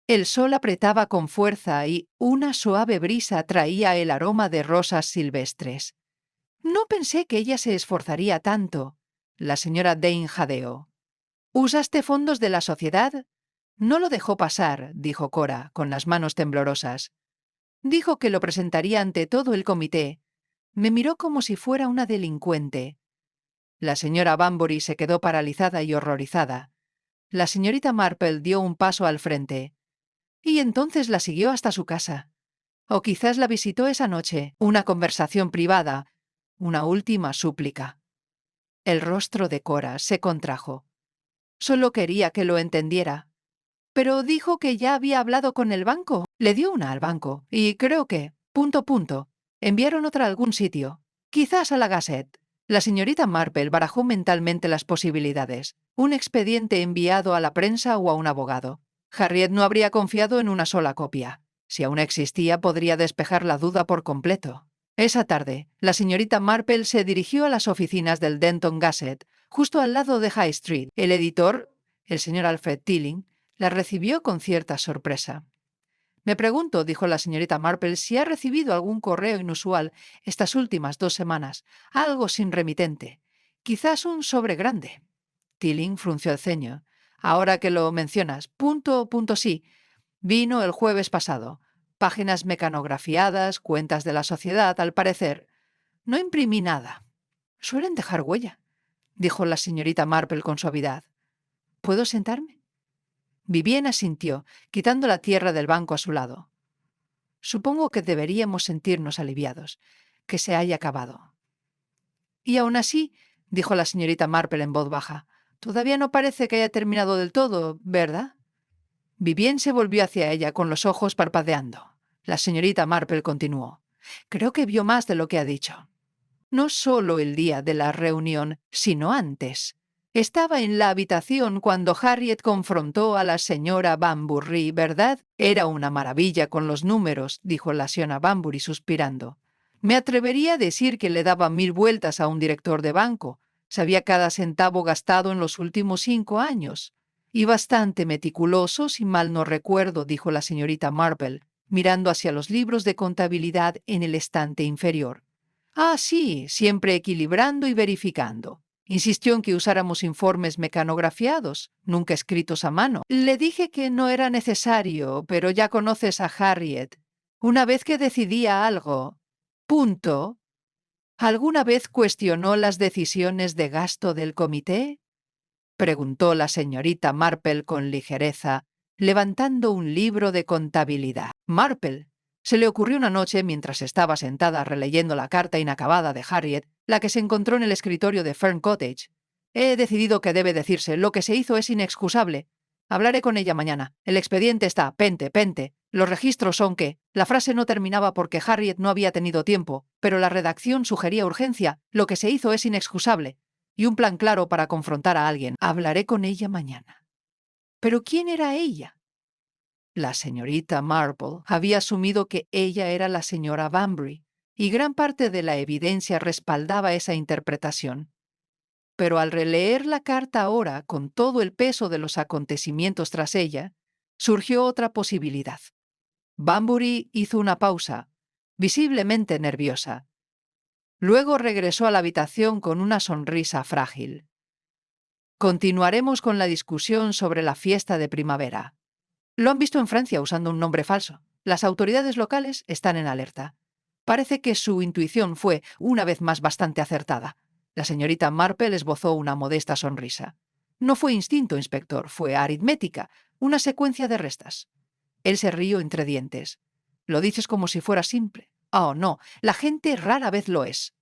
El sol apretaba con fuerza y una suave brisa traía el aroma de rosas silvestres. «No pensé que ella se esforzaría tanto», la señora Dane jadeó. «¿Usaste fondos de la sociedad?» «No lo dejó pasar», dijo Cora, con las manos temblorosas. «Dijo que lo presentaría ante todo el comité. Me miró como si fuera una delincuente». La señora Banbury se quedó paralizada y horrorizada. La señorita Marple dio un paso al frente. Y entonces la siguió hasta su casa. O quizás la visitó esa noche, una conversación privada, una última súplica. El rostro de Cora se contrajo. Solo quería que lo entendiera. Pero dijo que ya había hablado con el banco. Le dio una al banco, y creo que, ... enviaron otra a algún sitio. Quizás a la Gazette. La señorita Marple barajó mentalmente las posibilidades. Un expediente enviado a la prensa o a un abogado. Harriet no habría confiado en una sola copia. Si aún existía, podría despejar la duda por completo. Esa tarde, la señorita Marple se dirigió a las oficinas del Denton Gazette, justo al lado de High Street. El editor, el señor Alfred Tilling, la recibió con cierta sorpresa. «Me pregunto», dijo la señorita Marple, «si ha recibido algún correo inusual estas últimas 2 semanas, algo sin remitente. Quizás un sobre grande». Tilling frunció el ceño. «Ahora que lo mencionas, sí. Vino el jueves pasado. Páginas mecanografiadas, cuentas de la sociedad, al parecer. No imprimí nada». «Suelen dejar huella», dijo la señorita Marple con suavidad. «¿Puedo sentarme?» Vivien asintió, quitando la tierra del banco a su lado. «Supongo que deberíamos sentirnos aliviados, que se haya acabado». «Y aún así», dijo la señorita Marple en voz baja, «todavía no parece que haya terminado del todo, ¿verdad?» Vivien se volvió hacia ella con los ojos parpadeando. La señorita Marple continuó. «Creo que vio más de lo que ha dicho». No solo el día de la reunión, sino antes. Estaba en la habitación cuando Harriet confrontó a la señora Banbury, ¿verdad? Era una maravilla con los números, dijo la señora Banbury suspirando. Me atrevería a decir que le daba 1000 vueltas a un director de banco. Sabía cada centavo gastado en los últimos 5 años. Y bastante meticuloso, si mal no recuerdo, dijo la señorita Marple, mirando hacia los libros de contabilidad en el estante inferior. Ah, sí, siempre equilibrando y verificando. Insistió en que usáramos informes mecanografiados, nunca escritos a mano. Le dije que no era necesario, pero ya conoces a Harriet. Una vez que decidía algo, punto. ¿Alguna vez cuestionó las decisiones de gasto del comité? Preguntó la señorita Marple con ligereza, levantando un libro de contabilidad. Marple. Se le ocurrió una noche mientras estaba sentada releyendo la carta inacabada de Harriet, la que se encontró en el escritorio de Fern Cottage. He decidido que debe decirse, lo que se hizo es inexcusable. Hablaré con ella mañana. El expediente está, pente, pente. Los registros son que, la frase no terminaba porque Harriet no había tenido tiempo, pero la redacción sugería urgencia. Lo que se hizo es inexcusable. Y un plan claro para confrontar a alguien. Hablaré con ella mañana. ¿Pero quién era ella? La señorita Marple había asumido que ella era la señora Banbury, y gran parte de la evidencia respaldaba esa interpretación. Pero al releer la carta ahora, con todo el peso de los acontecimientos tras ella, surgió otra posibilidad. Banbury hizo una pausa, visiblemente nerviosa. Luego regresó a la habitación con una sonrisa frágil. Continuaremos con la discusión sobre la fiesta de primavera. Lo han visto en Francia usando un nombre falso. Las autoridades locales están en alerta. Parece que su intuición fue, una vez más, bastante acertada. La señorita Marple esbozó una modesta sonrisa. No fue instinto, inspector, fue aritmética, una secuencia de restas. Él se rió entre dientes. Lo dices como si fuera simple. Oh, no, la gente rara vez lo es.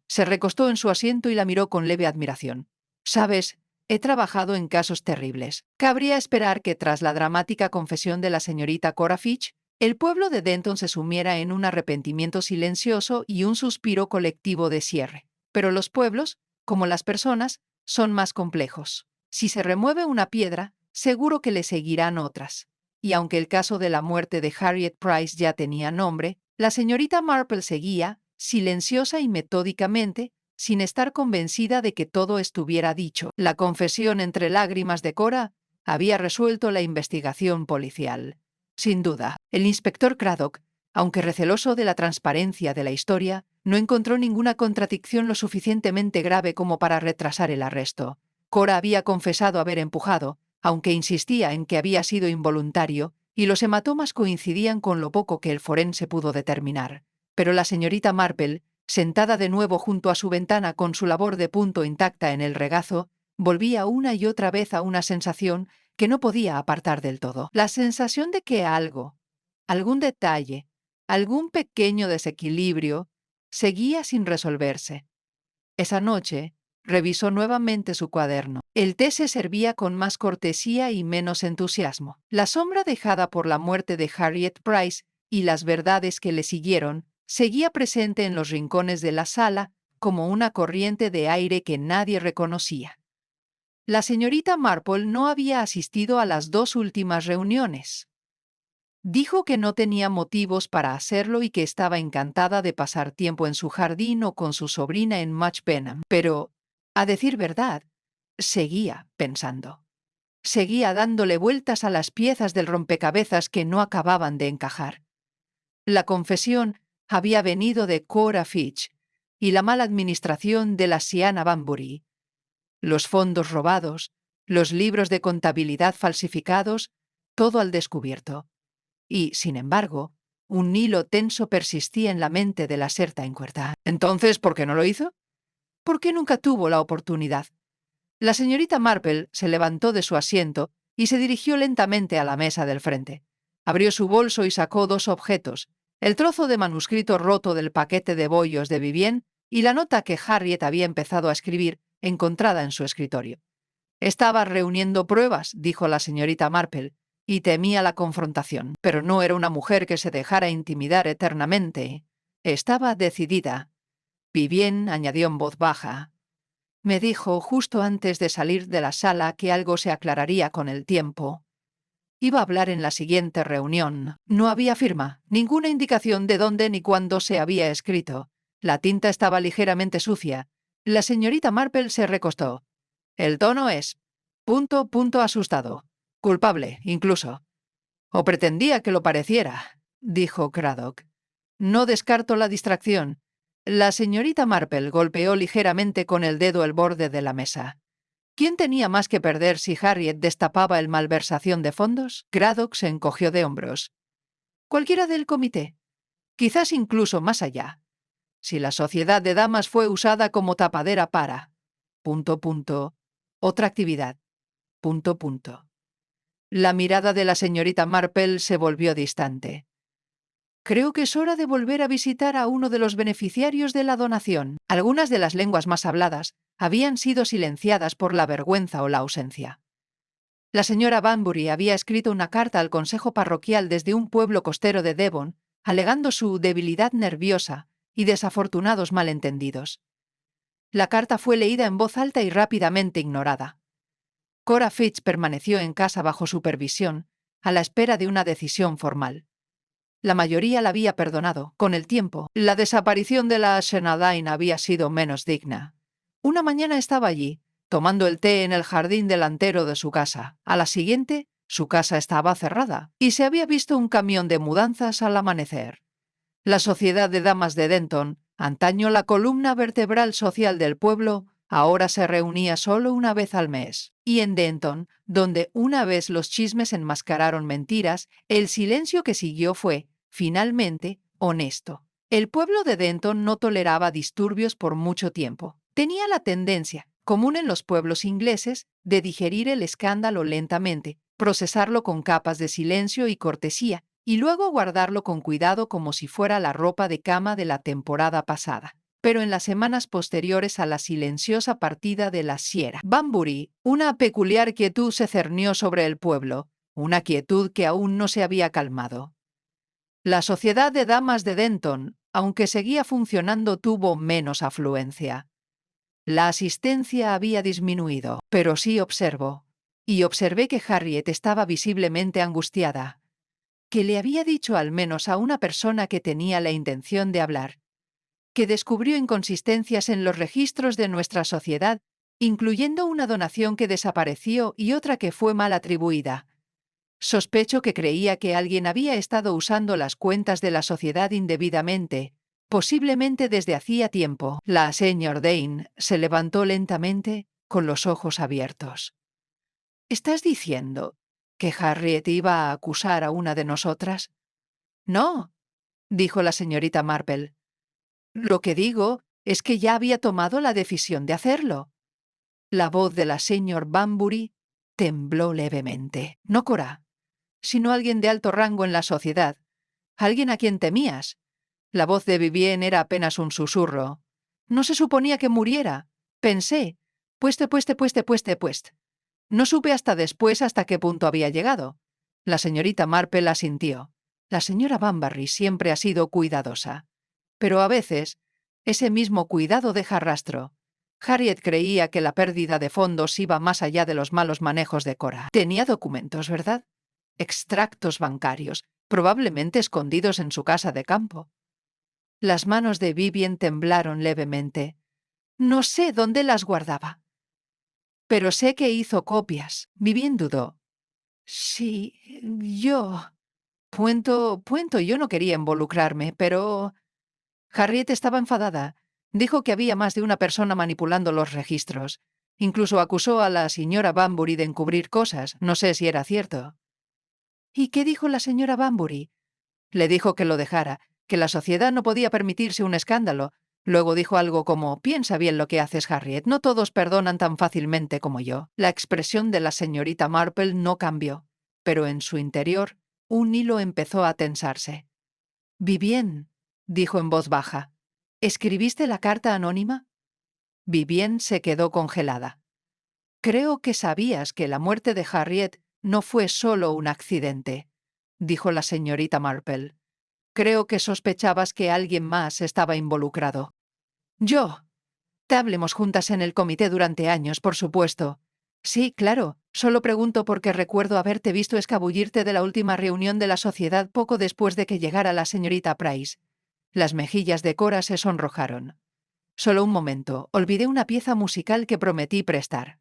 Se recostó en su asiento y la miró con leve admiración. Sabes, he trabajado en casos terribles. Cabría esperar que tras la dramática confesión de la señorita Cora Fitch, el pueblo de Denton se sumiera en un arrepentimiento silencioso y un suspiro colectivo de cierre. Pero los pueblos, como las personas, son más complejos. Si se remueve una piedra, seguro que le seguirán otras. Y aunque el caso de la muerte de Harriet Price ya tenía nombre, la señorita Marple seguía, silenciosa y metódicamente, sin estar convencida de que todo estuviera dicho. La confesión entre lágrimas de Cora había resuelto la investigación policial. Sin duda, el inspector Craddock, aunque receloso de la transparencia de la historia, no encontró ninguna contradicción lo suficientemente grave como para retrasar el arresto. Cora había confesado haber empujado, aunque insistía en que había sido involuntario, y los hematomas coincidían con lo poco que el forense pudo determinar. Pero la señorita Marple, sentada de nuevo junto a su ventana con su labor de punto intacta en el regazo, volvía una y otra vez a una sensación que no podía apartar del todo. La sensación de que algo, algún detalle, algún pequeño desequilibrio, seguía sin resolverse. Esa noche, revisó nuevamente su cuaderno. El té se servía con más cortesía y menos entusiasmo. La sombra dejada por la muerte de Harriet Price y las verdades que le siguieron seguía presente en los rincones de la sala como una corriente de aire que nadie reconocía. La señorita Marple no había asistido a las 2 últimas reuniones. Dijo que no tenía motivos para hacerlo y que estaba encantada de pasar tiempo en su jardín o con su sobrina en Much Benham. Pero, a decir verdad, seguía pensando. Seguía dándole vueltas a las piezas del rompecabezas que no acababan de encajar. La confesión había venido de Cora Fitch y la mala administración de la Siana Banbury. Los fondos robados, los libros de contabilidad falsificados, todo al descubierto. Y, sin embargo, un hilo tenso persistía en la mente de la serta encuerda. ¿Entonces por qué no lo hizo? ¿Por qué nunca tuvo la oportunidad? La señorita Marple se levantó de su asiento y se dirigió lentamente a la mesa del frente. Abrió su bolso y sacó 2 objetos, el trozo de manuscrito roto del paquete de bollos de Vivien y la nota que Harriet había empezado a escribir, encontrada en su escritorio. Estaba reuniendo pruebas, dijo la señorita Marple, y temía la confrontación. Pero no era una mujer que se dejara intimidar eternamente. Estaba decidida. Vivien añadió en voz baja. Me dijo justo antes de salir de la sala que algo se aclararía con el tiempo. Iba a hablar en la siguiente reunión. No había firma, ninguna indicación de dónde ni cuándo se había escrito. La tinta estaba ligeramente sucia. La señorita Marple se recostó. El tono es... asustado. Culpable, incluso. O pretendía que lo pareciera, dijo Craddock. No descarto la distracción. La señorita Marple golpeó ligeramente con el dedo el borde de la mesa. ¿Quién tenía más que perder si Harriet destapaba el malversación de fondos? Craddock se encogió de hombros. Cualquiera del comité. Quizás incluso más allá. Si la sociedad de damas fue usada como tapadera para... Otra actividad. La mirada de la señorita Marple se volvió distante. Creo que es hora de volver a visitar a uno de los beneficiarios de la donación. Algunas de las lenguas más habladas habían sido silenciadas por la vergüenza o la ausencia. La señora Banbury había escrito una carta al consejo parroquial desde un pueblo costero de Devon, alegando su debilidad nerviosa y desafortunados malentendidos. La carta fue leída en voz alta y rápidamente ignorada. Cora Fitch permaneció en casa bajo supervisión, a la espera de una decisión formal. La mayoría la había perdonado. Con el tiempo, la desaparición de la Shenadine había sido menos digna. Una mañana estaba allí, tomando el té en el jardín delantero de su casa. A la siguiente, su casa estaba cerrada y se había visto un camión de mudanzas al amanecer. La Sociedad de Damas de Denton, antaño la columna vertebral social del pueblo, ahora se reunía solo una vez al mes. Y en Denton, donde una vez los chismes enmascararon mentiras, el silencio que siguió fue, finalmente, honesto. El pueblo de Denton no toleraba disturbios por mucho tiempo. Tenía la tendencia, común en los pueblos ingleses, de digerir el escándalo lentamente, procesarlo con capas de silencio y cortesía, y luego guardarlo con cuidado como si fuera la ropa de cama de la temporada pasada. Pero en las semanas posteriores a la silenciosa partida de la Sierra Banbury, una peculiar quietud se cernió sobre el pueblo, una quietud que aún no se había calmado. La Sociedad de Damas de Denton, aunque seguía funcionando, tuvo menos afluencia. La asistencia había disminuido, pero sí observé que Harriet estaba visiblemente angustiada, que le había dicho al menos a una persona que tenía la intención de hablar, que descubrió inconsistencias en los registros de nuestra sociedad, incluyendo una donación que desapareció y otra que fue mal atribuida. Sospecho que creía que alguien había estado usando las cuentas de la sociedad indebidamente, posiblemente desde hacía tiempo. La señora Dane se levantó lentamente, con los ojos abiertos. ¿Estás diciendo que Harriet iba a acusar a una de nosotras? No, dijo la señorita Marple. Lo que digo es que ya había tomado la decisión de hacerlo. La voz de la señora Banbury tembló levemente. No Cora, sino alguien de alto rango en la sociedad, alguien a quien temías. La voz de Vivien era apenas un susurro. No se suponía que muriera. Pensé, pueste. No supe hasta después hasta qué punto había llegado. La señorita Marple asintió. La señora Banbury siempre ha sido cuidadosa. Pero a veces, ese mismo cuidado deja rastro. Harriet creía que la pérdida de fondos iba más allá de los malos manejos de Cora. Tenía documentos, ¿verdad? Extractos bancarios, probablemente escondidos en su casa de campo. Las manos de Vivien temblaron levemente. No sé dónde las guardaba. Pero sé que hizo copias. Vivien dudó. Sí, yo... yo no quería involucrarme, pero... Harriet estaba enfadada. Dijo que había más de una persona manipulando los registros. Incluso acusó a la señora Banbury de encubrir cosas. No sé si era cierto. ¿Y qué dijo la señora Banbury? Le dijo que lo dejara, que la sociedad no podía permitirse un escándalo. Luego dijo algo como, piensa bien lo que haces, Harriet, no todos perdonan tan fácilmente como yo. La expresión de la señorita Marple no cambió, pero en su interior un hilo empezó a tensarse. Vivien, dijo en voz baja, ¿escribiste la carta anónima? Vivien se quedó congelada. Creo que sabías que la muerte de Harriet no fue solo un accidente, dijo la señorita Marple. Creo que sospechabas que alguien más estaba involucrado. Yo. Hablemos juntas en el comité durante años, por supuesto. Sí, claro. Solo pregunto porque recuerdo haberte visto escabullirte de la última reunión de la sociedad poco después de que llegara la señorita Price. Las mejillas de Cora se sonrojaron. Solo un momento. Olvidé una pieza musical que prometí prestar.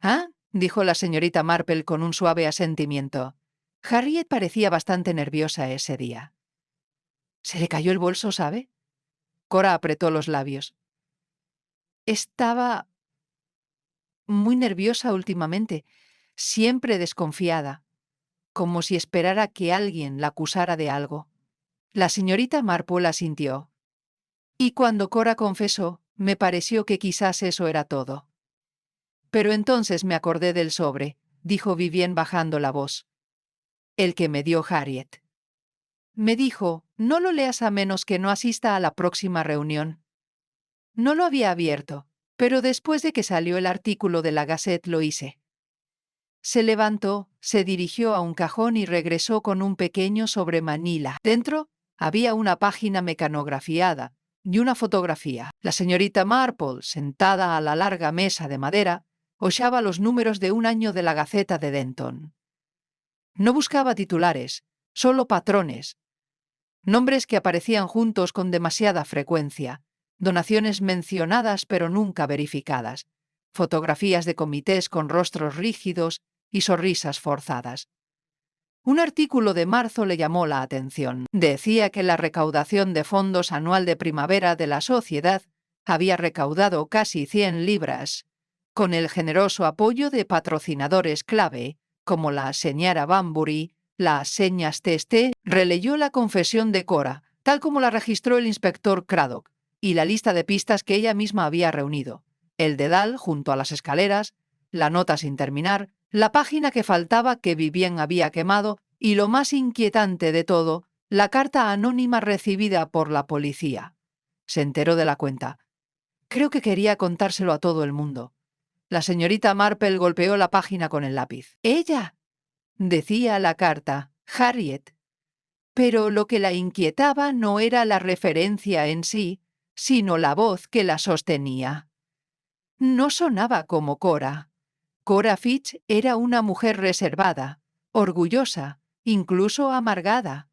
¿Ah? Dijo la señorita Marple con un suave asentimiento. Harriet parecía bastante nerviosa ese día. ¿Se le cayó el bolso, sabe? Cora apretó los labios. Estaba muy nerviosa últimamente, siempre desconfiada, como si esperara que alguien la acusara de algo. La señorita Marple asintió. Y cuando Cora confesó, me pareció que quizás eso era todo. Pero entonces me acordé del sobre, dijo Vivien bajando la voz. El que me dio Harriet. Me dijo, no lo leas a menos que no asista a la próxima reunión. No lo había abierto, pero después de que salió el artículo de la Gazette lo hice. Se levantó, se dirigió a un cajón y regresó con un pequeño sobre Manila. Dentro había una página mecanografiada y una fotografía. La señorita Marple, sentada a la larga mesa de madera, hojeaba los números de un año de la Gaceta de Denton. No buscaba titulares, solo patrones. Nombres que aparecían juntos con demasiada frecuencia, donaciones mencionadas pero nunca verificadas, fotografías de comités con rostros rígidos y sonrisas forzadas. Un artículo de marzo le llamó la atención. Decía que la recaudación de fondos anual de primavera de la sociedad había recaudado casi 100 libras, con el generoso apoyo de patrocinadores clave, como la señora Banbury, las señas Teste. Releyó la confesión de Cora, tal como la registró el inspector Craddock, y la lista de pistas que ella misma había reunido. El dedal junto a las escaleras, la nota sin terminar, la página que faltaba que Vivien había quemado y, lo más inquietante de todo, la carta anónima recibida por la policía. Se enteró de la cuenta. Creo que quería contárselo a todo el mundo. La señorita Marple golpeó la página con el lápiz. «Ella», decía la carta, «Harriet». Pero lo que la inquietaba no era la referencia en sí, sino la voz que la sostenía. No sonaba como Cora. Cora Fitch era una mujer reservada, orgullosa, incluso amargada.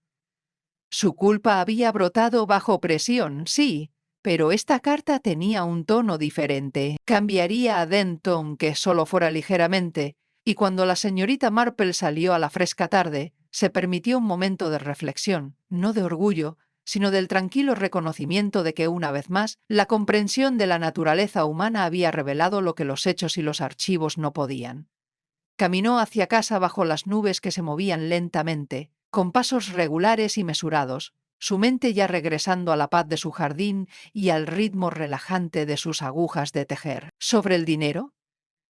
Su culpa había brotado bajo presión, sí, pero esta carta tenía un tono diferente. Cambiaría a Denton que solo fuera ligeramente, y cuando la señorita Marple salió a la fresca tarde, se permitió un momento de reflexión, no de orgullo, sino del tranquilo reconocimiento de que, una vez más, la comprensión de la naturaleza humana había revelado lo que los hechos y los archivos no podían. Caminó hacia casa bajo las nubes que se movían lentamente, con pasos regulares y mesurados, su mente ya regresando a la paz de su jardín y al ritmo relajante de sus agujas de tejer. ¿Sobre el dinero?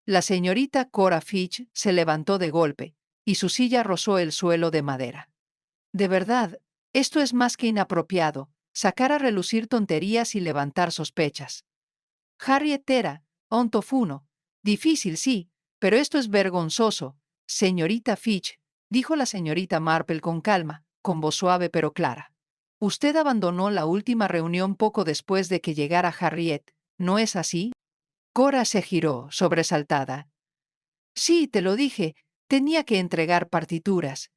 La señorita Cora Fitch se levantó de golpe, y su silla rozó el suelo de madera. De verdad, esto es más que inapropiado, sacar a relucir tonterías y levantar sospechas. Harriet era, un tofuno. Difícil, sí, pero esto es vergonzoso. Señorita Fitch, dijo la señorita Marple con calma, con voz suave pero clara. Usted abandonó la última reunión poco después de que llegara Harriet, ¿no es así? Cora se giró, sobresaltada. Sí, te lo dije, tenía que entregar partituras.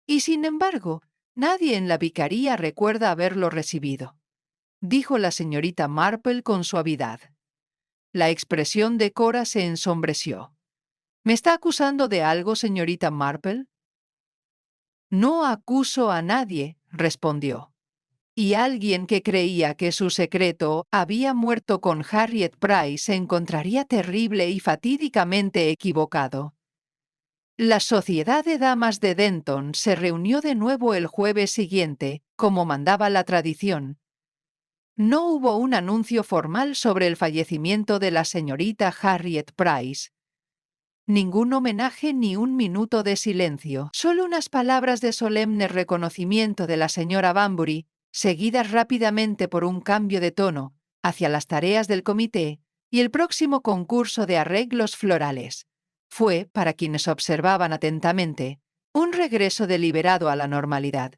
Y sin embargo, nadie en la vicaría recuerda haberlo recibido, dijo la señorita Marple con suavidad. La expresión de Cora se ensombreció. ¿Me está acusando de algo, señorita Marple? No acuso a nadie, respondió. Y alguien que creía que su secreto había muerto con Harriet Price se encontraría terrible y fatídicamente equivocado. La Sociedad de Damas de Denton se reunió de nuevo el jueves siguiente, como mandaba la tradición. No hubo un anuncio formal sobre el fallecimiento de la señorita Harriet Price. Ningún homenaje ni un minuto de silencio, solo unas palabras de solemne reconocimiento de la señora Banbury, seguidas rápidamente por un cambio de tono hacia las tareas del comité y el próximo concurso de arreglos florales. Fue, para quienes observaban atentamente, un regreso deliberado a la normalidad.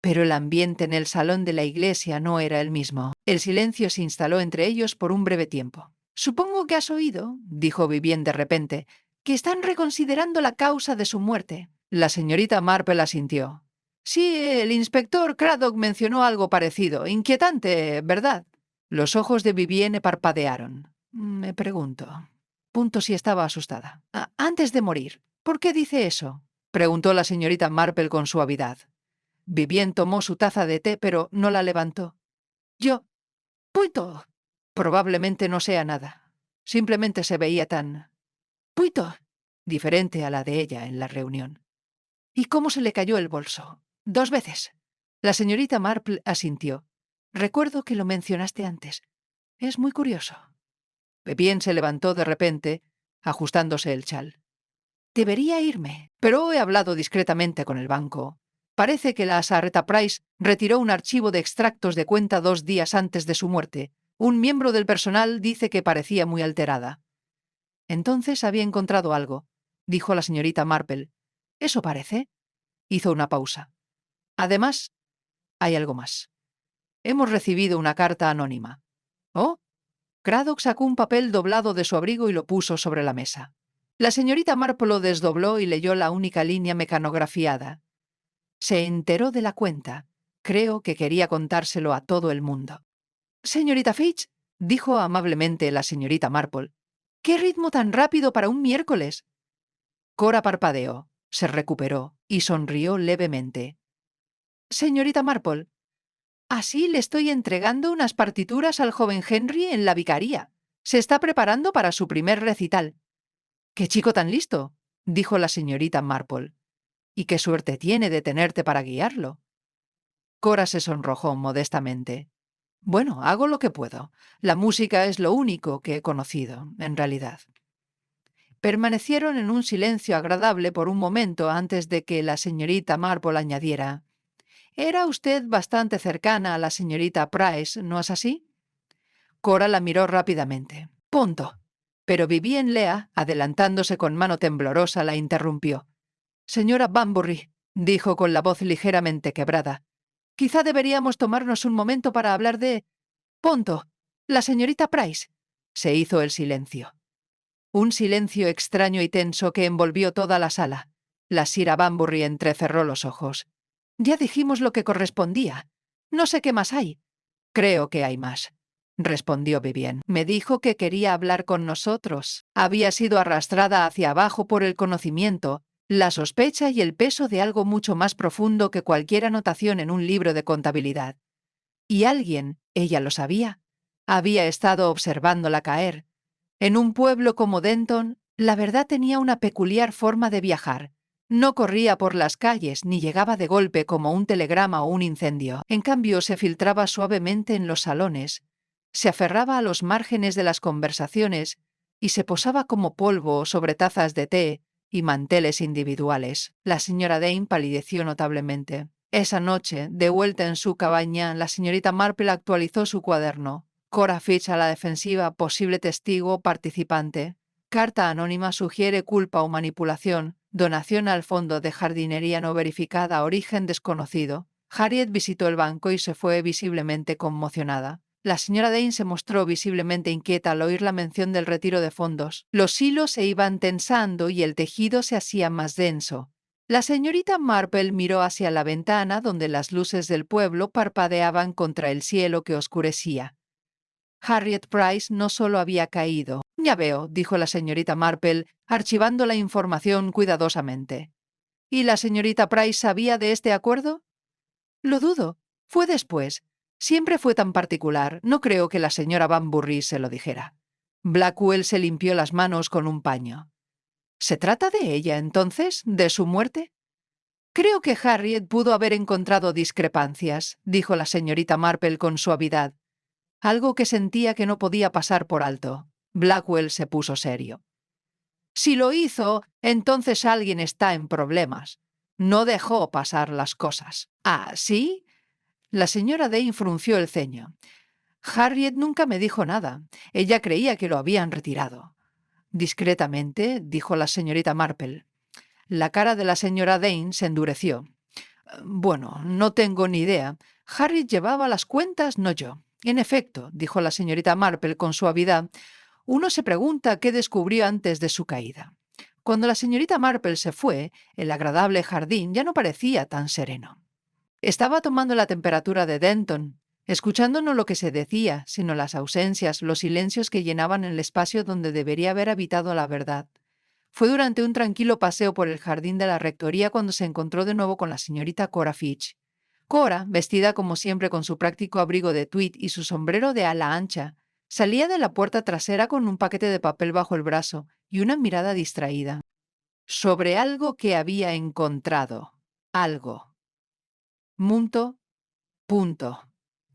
Pero el ambiente en el salón de la iglesia no era el mismo. El silencio se instaló entre ellos por un breve tiempo. «Supongo que has oído», dijo Vivien de repente, «que están reconsiderando la causa de su muerte». La señorita Marple asintió. «Sí, el inspector Craddock mencionó algo parecido. Inquietante, ¿verdad?» Los ojos de Vivien parpadearon. «Me pregunto». Punto si estaba asustada. «Antes de morir, ¿por qué dice eso?», preguntó la señorita Marple con suavidad. Vivien tomó su taza de té, pero no la levantó. «Yo... Puito. Probablemente no sea nada. Simplemente se veía tan... Puito. Diferente a la de ella en la reunión». «¿Y cómo se le cayó el bolso? 2 veces». La señorita Marple asintió. «Recuerdo que lo mencionaste antes. Es muy curioso». Vivien se levantó de repente, ajustándose el chal. «Debería irme, pero he hablado discretamente con el banco. Parece que la Sarreta Price retiró un archivo de extractos de cuenta 2 días antes de su muerte. Un miembro del personal dice que parecía muy alterada». «Entonces había encontrado algo», dijo la señorita Marple. «Eso parece». Hizo una pausa. «Además, hay algo más. Hemos recibido una carta anónima». «¿Oh?». Craddock sacó un papel doblado de su abrigo y lo puso sobre la mesa. La señorita Marple lo desdobló y leyó la única línea mecanografiada. Se enteró de la cuenta. Creo que quería contárselo a todo el mundo. «Señorita Fitch», dijo amablemente la señorita Marple, «¿qué ritmo tan rápido para un miércoles?». Cora parpadeó, se recuperó y sonrió levemente. «Señorita Marple, así le estoy entregando unas partituras al joven Henry en la vicaría. Se está preparando para su primer recital». «¡Qué chico tan listo!», dijo la señorita Marple. «Y qué suerte tiene de tenerte para guiarlo». Cora se sonrojó modestamente. «Bueno, hago lo que puedo. La música es lo único que he conocido, en realidad». Permanecieron en un silencio agradable por un momento antes de que la señorita Marple añadiera: «Era usted bastante cercana a la señorita Price, ¿no es así?». Cora la miró rápidamente. «Punto». Pero Vivien Leah, adelantándose con mano temblorosa, la interrumpió. «Señora Bunbury», dijo con la voz ligeramente quebrada, «quizá deberíamos tomarnos un momento para hablar de... Punto. La señorita Price». Se hizo el silencio. Un silencio extraño y tenso que envolvió toda la sala. La sira Bunbury entrecerró los ojos. «Ya dijimos lo que correspondía. No sé qué más hay». «Creo que hay más», respondió Vivien. «Me dijo que quería hablar con nosotros. Había sido arrastrada hacia abajo por el conocimiento, la sospecha y el peso de algo mucho más profundo que cualquier anotación en un libro de contabilidad. Y alguien, ella lo sabía, había estado observándola caer. En un pueblo como Denton, la verdad tenía una peculiar forma de viajar. No corría por las calles ni llegaba de golpe como un telegrama o un incendio. En cambio, se filtraba suavemente en los salones, se aferraba a los márgenes de las conversaciones y se posaba como polvo sobre tazas de té y manteles individuales. La señora Dane palideció notablemente. Esa noche, de vuelta en su cabaña, la señorita Marple actualizó su cuaderno. Cora Fitch a la defensiva, posible testigo participante. Carta anónima sugiere culpa o manipulación. Donación al fondo de jardinería no verificada, origen desconocido. Harriet visitó el banco y se fue visiblemente conmocionada. La señora Dane se mostró visiblemente inquieta al oír la mención del retiro de fondos. Los hilos se iban tensando y el tejido se hacía más denso. La señorita Marple miró hacia la ventana donde las luces del pueblo parpadeaban contra el cielo que oscurecía. Harriet Price no solo había caído. «Ya veo», dijo la señorita Marple, archivando la información cuidadosamente. «¿Y la señorita Price sabía de este acuerdo?». «Lo dudo. Fue después. Siempre fue tan particular. No creo que la señora Bunbury se lo dijera». Blackwell se limpió las manos con un paño. «¿Se trata de ella, entonces? ¿De su muerte?». «Creo que Harriet pudo haber encontrado discrepancias», dijo la señorita Marple con suavidad. Algo que sentía que no podía pasar por alto. Blackwell se puso serio. «Si lo hizo, entonces alguien está en problemas. No dejó pasar las cosas». «¿Ah, sí?». La señora Dane frunció el ceño. «Harriet nunca me dijo nada. Ella creía que lo habían retirado». «Discretamente», dijo la señorita Marple. La cara de la señora Dane se endureció. Bueno, no tengo ni idea. Harriet llevaba las cuentas, no yo. En efecto, dijo la señorita Marple con suavidad, uno se pregunta qué descubrió antes de su caída. Cuando la señorita Marple se fue, el agradable jardín ya no parecía tan sereno. Estaba tomando la temperatura de Denton, escuchando no lo que se decía, sino las ausencias, los silencios que llenaban el espacio donde debería haber habitado la verdad. Fue durante un tranquilo paseo por el jardín de la rectoría cuando se encontró de nuevo con la señorita Cora Fitch. Cora, vestida como siempre con su práctico abrigo de tweed y su sombrero de ala ancha, salía de la puerta trasera con un paquete de papel bajo el brazo y una mirada distraída. Sobre algo que había encontrado. Algo. Punto, punto.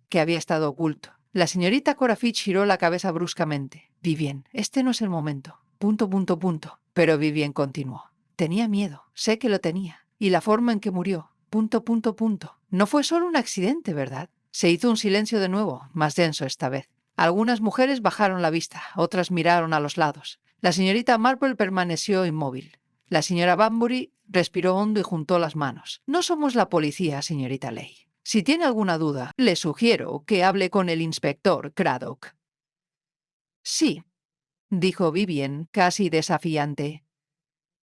Que había estado oculto. La señorita Cora Fitch giró la cabeza bruscamente. Vivien, este no es el momento. Punto, punto, punto. Pero Vivien continuó. Tenía miedo, sé que lo tenía. Y la forma en que murió. Punto, punto, punto. No fue solo un accidente, ¿verdad? Se hizo un silencio de nuevo, más denso esta vez. Algunas mujeres bajaron la vista, otras miraron a los lados. La señorita Marple permaneció inmóvil. La señora Banbury respiró hondo y juntó las manos. No somos la policía, señorita Ley. Si tiene alguna duda, le sugiero que hable con el inspector Craddock. Sí, dijo Vivien, casi desafiante.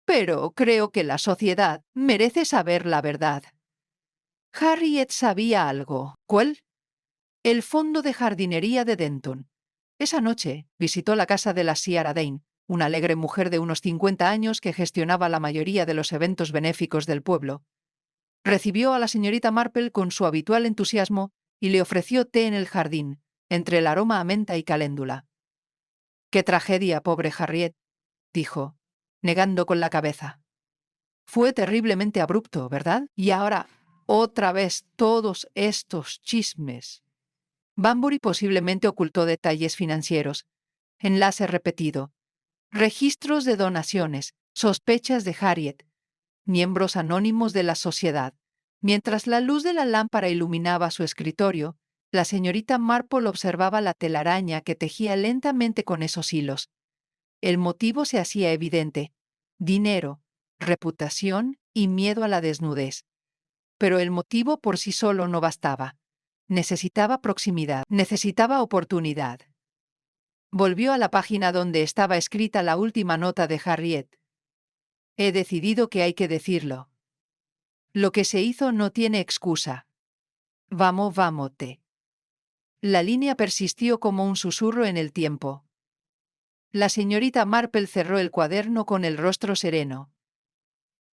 Pero creo que la sociedad merece saber la verdad. Harriet sabía algo. ¿Cuál? El fondo de jardinería de Denton. Esa noche visitó la casa de la Ciara Dane, una alegre mujer de unos 50 años que gestionaba la mayoría de los eventos benéficos del pueblo. Recibió a la señorita Marple con su habitual entusiasmo y le ofreció té en el jardín, entre el aroma a menta y caléndula. «Qué tragedia, pobre Harriet», dijo, negando con la cabeza. «Fue terriblemente abrupto, ¿verdad? Y ahora, otra vez, todos estos chismes». Banbury posiblemente ocultó detalles financieros. Enlace repetido. Registros de donaciones, sospechas de Harriet, miembros anónimos de la sociedad. Mientras la luz de la lámpara iluminaba su escritorio, la señorita Marple observaba la telaraña que tejía lentamente con esos hilos. El motivo se hacía evidente: dinero, reputación y miedo a la desnudez. Pero el motivo por sí solo no bastaba. Necesitaba proximidad, necesitaba oportunidad. Volvió a la página donde estaba escrita la última nota de Harriet. He decidido que hay que decirlo. Lo que se hizo no tiene excusa. Vamos, vamote. La línea persistió como un susurro en el tiempo. La señorita Marple cerró el cuaderno con el rostro sereno.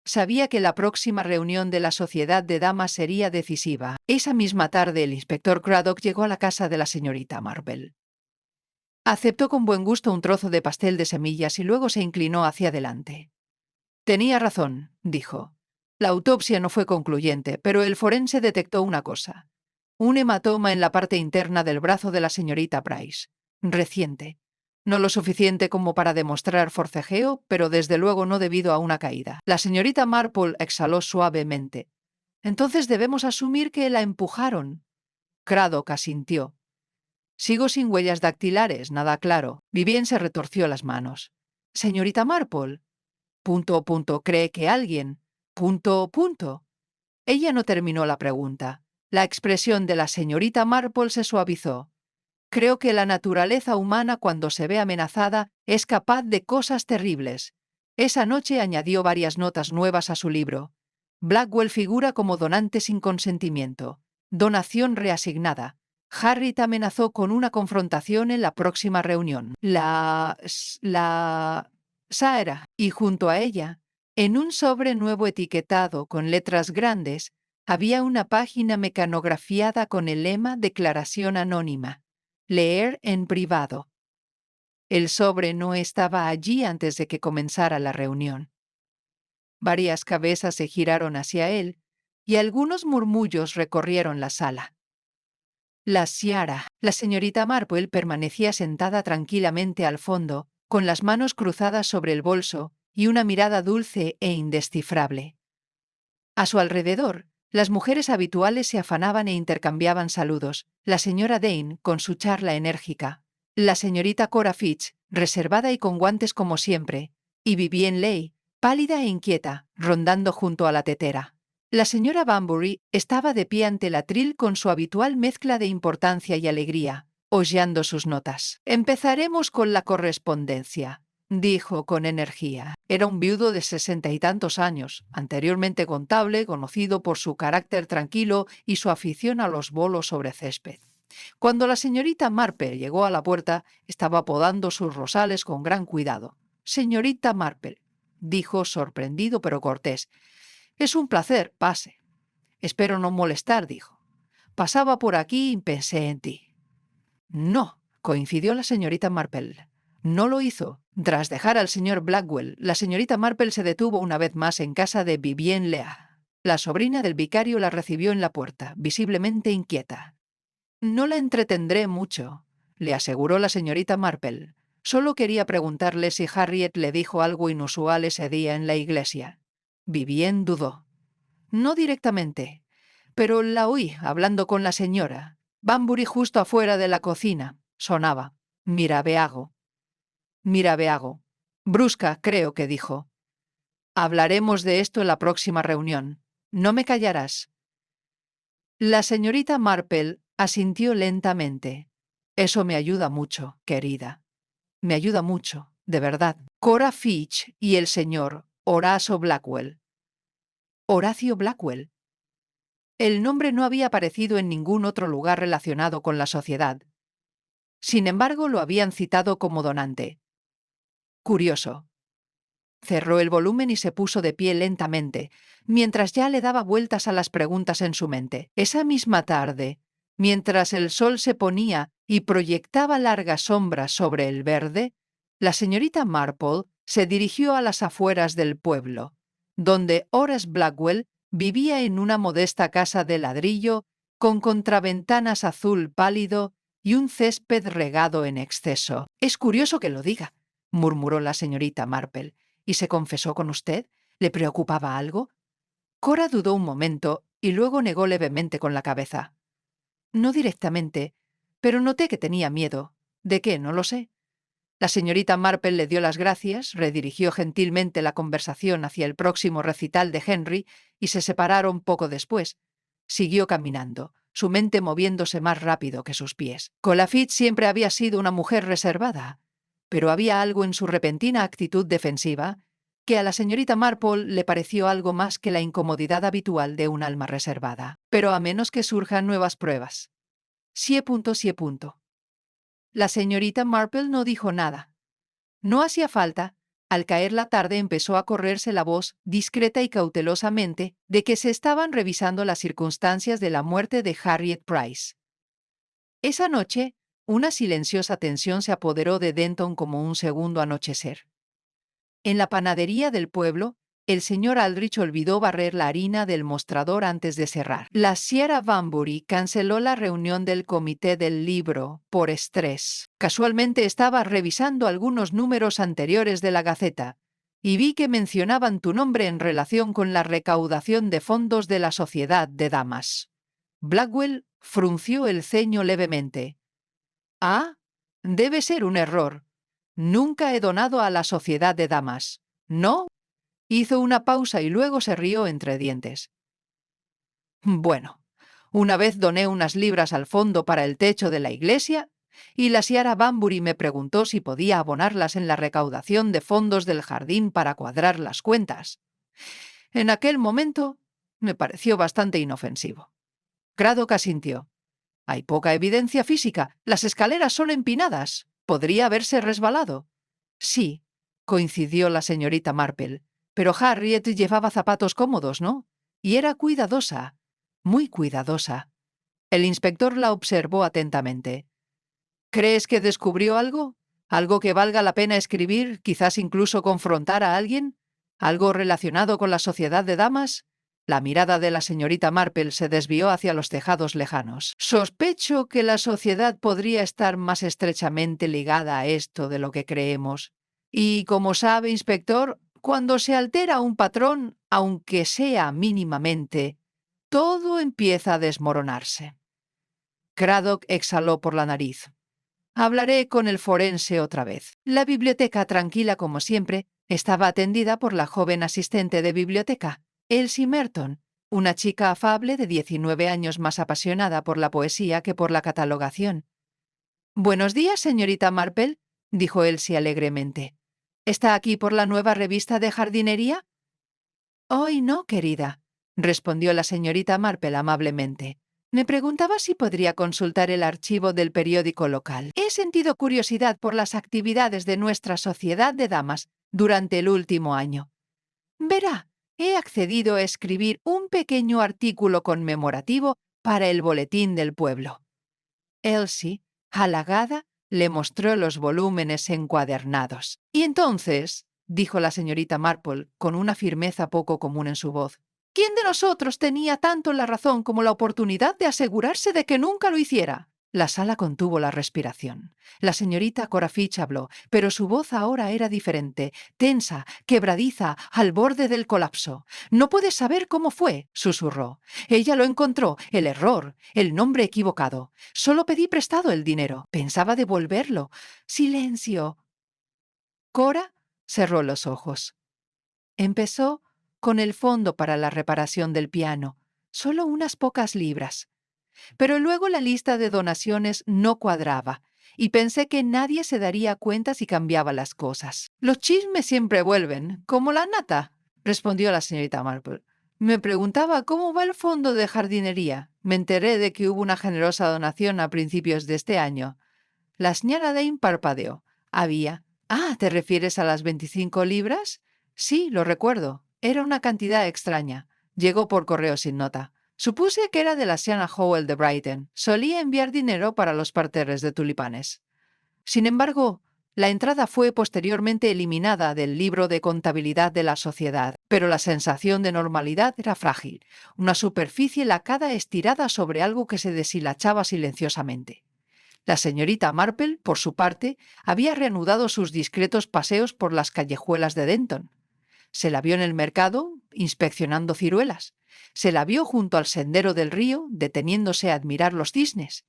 Sabía que la próxima reunión de la sociedad de damas sería decisiva. Esa misma tarde el inspector Craddock llegó a la casa de la señorita Marple. Aceptó con buen gusto un trozo de pastel de semillas y luego se inclinó hacia adelante. Tenía razón, dijo. La autopsia no fue concluyente, pero el forense detectó una cosa. Un hematoma en la parte interna del brazo de la señorita Price. Reciente. No lo suficiente como para demostrar forcejeo, pero desde luego no debido a una caída. La señorita Marple exhaló suavemente. Entonces debemos asumir que la empujaron. Craddock asintió. Sigo sin huellas dactilares, nada claro. Vivien se retorció las manos. Señorita Marple. Punto, punto, cree que alguien. Punto, punto. Ella no terminó la pregunta. La expresión de la señorita Marple se suavizó. Creo que la naturaleza humana, cuando se ve amenazada, es capaz de cosas terribles. Esa noche añadió varias notas nuevas a su libro. Blackwell figura como donante sin consentimiento. Donación reasignada. Harriet amenazó con una confrontación en la próxima reunión. La Sarah, y junto a ella, en un sobre nuevo etiquetado con letras grandes, había una página mecanografiada con el lema Declaración Anónima. Leer en privado. El sobre no estaba allí antes de que comenzara la reunión. Varias cabezas se giraron hacia él y algunos murmullos recorrieron la sala. La Ciara, la señorita Marple, permanecía sentada tranquilamente al fondo, con las manos cruzadas sobre el bolso y una mirada dulce e indescifrable. A su alrededor, las mujeres habituales se afanaban e intercambiaban saludos, la señora Dane con su charla enérgica, la señorita Cora Fitch, reservada y con guantes como siempre, y Vivien Leigh, pálida e inquieta, rondando junto a la tetera. La señora Banbury estaba de pie ante el atril con su habitual mezcla de importancia y alegría, hojeando sus notas. «Empezaremos con la correspondencia», dijo con energía. Era un viudo de 60 y tantos años, anteriormente contable, conocido por su carácter tranquilo y su afición a los bolos sobre césped. Cuando la señorita Marple llegó a la puerta, estaba podando sus rosales con gran cuidado. «Señorita Marple», dijo sorprendido pero cortés. «Es un placer, pase». «Espero no molestar», dijo. «Pasaba por aquí y pensé en ti». «No», coincidió la señorita Marple. «No lo hizo». Tras dejar al señor Blackwell, la señorita Marple se detuvo una vez más en casa de Vivien Leah. La sobrina del vicario la recibió en la puerta, visiblemente inquieta. «No la entretendré mucho», le aseguró la señorita Marple. «Solo quería preguntarle si Harriet le dijo algo inusual ese día en la iglesia». Vivien dudó. «No directamente, pero la oí hablando con la señora. Banbury justo afuera de la cocina. Sonaba. Mirabeago. Mirabeago. Brusca, creo que dijo. Hablaremos de esto en la próxima reunión. No me callarás». La señorita Marple asintió lentamente. «Eso me ayuda mucho, querida. Me ayuda mucho, de verdad». Cora Fitch y el señor Horacio Blackwell. Horacio Blackwell. El nombre no había aparecido en ningún otro lugar relacionado con la sociedad. Sin embargo, lo habían citado como donante. Curioso. Cerró el volumen y se puso de pie lentamente, mientras ya le daba vueltas a las preguntas en su mente. Esa misma tarde, mientras el sol se ponía y proyectaba largas sombras sobre el verde, la señorita Marple se dirigió a las afueras del pueblo, donde Horace Blackwell vivía en una modesta casa de ladrillo con contraventanas azul pálido y un césped regado en exceso. «Es curioso que lo diga», murmuró la señorita Marple. «¿Y se confesó con usted? ¿Le preocupaba algo?» Cora dudó un momento y luego negó levemente con la cabeza. «No directamente, pero noté que tenía miedo. ¿De qué? No lo sé». La señorita Marple le dio las gracias, redirigió gentilmente la conversación hacia el próximo recital de Henry y se separaron poco después. Siguió caminando, su mente moviéndose más rápido que sus pies. Colafit siempre había sido una mujer reservada, pero había algo en su repentina actitud defensiva que a la señorita Marple le pareció algo más que la incomodidad habitual de un alma reservada. «Pero a menos que surjan nuevas pruebas». Sí. La señorita Marple no dijo nada. No hacía falta. Al caer la tarde empezó a correrse la voz, discreta y cautelosamente, de que se estaban revisando las circunstancias de la muerte de Harriet Price. Esa noche, una silenciosa tensión se apoderó de Denton como un segundo anochecer. En la panadería del pueblo, el señor Aldrich olvidó barrer la harina del mostrador antes de cerrar. La Sierra Banbury canceló la reunión del comité del libro por estrés. Casualmente estaba revisando algunos números anteriores de la Gaceta y vi que mencionaban tu nombre en relación con la recaudación de fondos de la Sociedad de Damas. Blackwell frunció el ceño levemente. «Ah, debe ser un error. Nunca he donado a la Sociedad de Damas. ¿No?» Hizo una pausa y luego se rió entre dientes. «Bueno, una vez doné unas libras al fondo para el techo de la iglesia y la Sierra Banbury me preguntó si podía abonarlas en la recaudación de fondos del jardín para cuadrar las cuentas. En aquel momento me pareció bastante inofensivo». Craddock asintió. «Hay poca evidencia física. Las escaleras son empinadas. ¿Podría haberse resbalado?» «Sí», coincidió la señorita Marple. «Pero Harriet llevaba zapatos cómodos, ¿no? Y era cuidadosa, muy cuidadosa». El inspector la observó atentamente. «¿Crees que descubrió algo? ¿Algo que valga la pena escribir, quizás incluso confrontar a alguien? ¿Algo relacionado con la sociedad de damas?» La mirada de la señorita Marple se desvió hacia los tejados lejanos. «Sospecho que la sociedad podría estar más estrechamente ligada a esto de lo que creemos. Y, como sabe, inspector, cuando se altera un patrón, aunque sea mínimamente, todo empieza a desmoronarse». Craddock exhaló por la nariz. «Hablaré con el forense otra vez». La biblioteca, tranquila como siempre, estaba atendida por la joven asistente de biblioteca, Elsie Merton, una chica afable de 19 años más apasionada por la poesía que por la catalogación. «Buenos días, señorita Marple», dijo Elsie alegremente. «¿Está aquí por la nueva revista de jardinería?» «Hoy no, querida», respondió la señorita Marple amablemente. «Me preguntaba si podría consultar el archivo del periódico local. He sentido curiosidad por las actividades de nuestra sociedad de damas durante el último año. Verá, he accedido a escribir un pequeño artículo conmemorativo para el boletín del pueblo». Elsie, halagada, le mostró los volúmenes encuadernados. «Y entonces», dijo la señorita Marple con una firmeza poco común en su voz, «¿quién de nosotros tenía tanto la razón como la oportunidad de asegurarse de que nunca lo hiciera?» La sala contuvo la respiración. La señorita Cora Fitch habló, pero su voz ahora era diferente, tensa, quebradiza, al borde del colapso. «No puedes saber cómo fue», susurró. «Ella lo encontró, el error, el nombre equivocado. Solo pedí prestado el dinero. Pensaba devolverlo. Silencio». Cora cerró los ojos. Empezó con el fondo para la reparación del piano, solo unas pocas libras. Pero luego la lista de donaciones no cuadraba, y pensé que nadie se daría cuenta si cambiaba las cosas. «Los chismes siempre vuelven, como la nata», respondió la señorita Marple. «Me preguntaba cómo va el fondo de jardinería. Me enteré de que hubo una generosa donación a principios de este año». La señora Dane parpadeó. «Había. Ah, ¿te refieres a las 25 libras? Sí, lo recuerdo. Era una cantidad extraña. Llegó por correo sin nota. Supuse que era de la Sienna Howell de Brighton. Solía enviar dinero para los parterres de tulipanes». Sin embargo, la entrada fue posteriormente eliminada del libro de contabilidad de la sociedad, pero la sensación de normalidad era frágil, una superficie lacada estirada sobre algo que se deshilachaba silenciosamente. La señorita Marple, por su parte, había reanudado sus discretos paseos por las callejuelas de Denton. Se la vio en el mercado, inspeccionando ciruelas. Se la vio junto al sendero del río, deteniéndose a admirar los cisnes.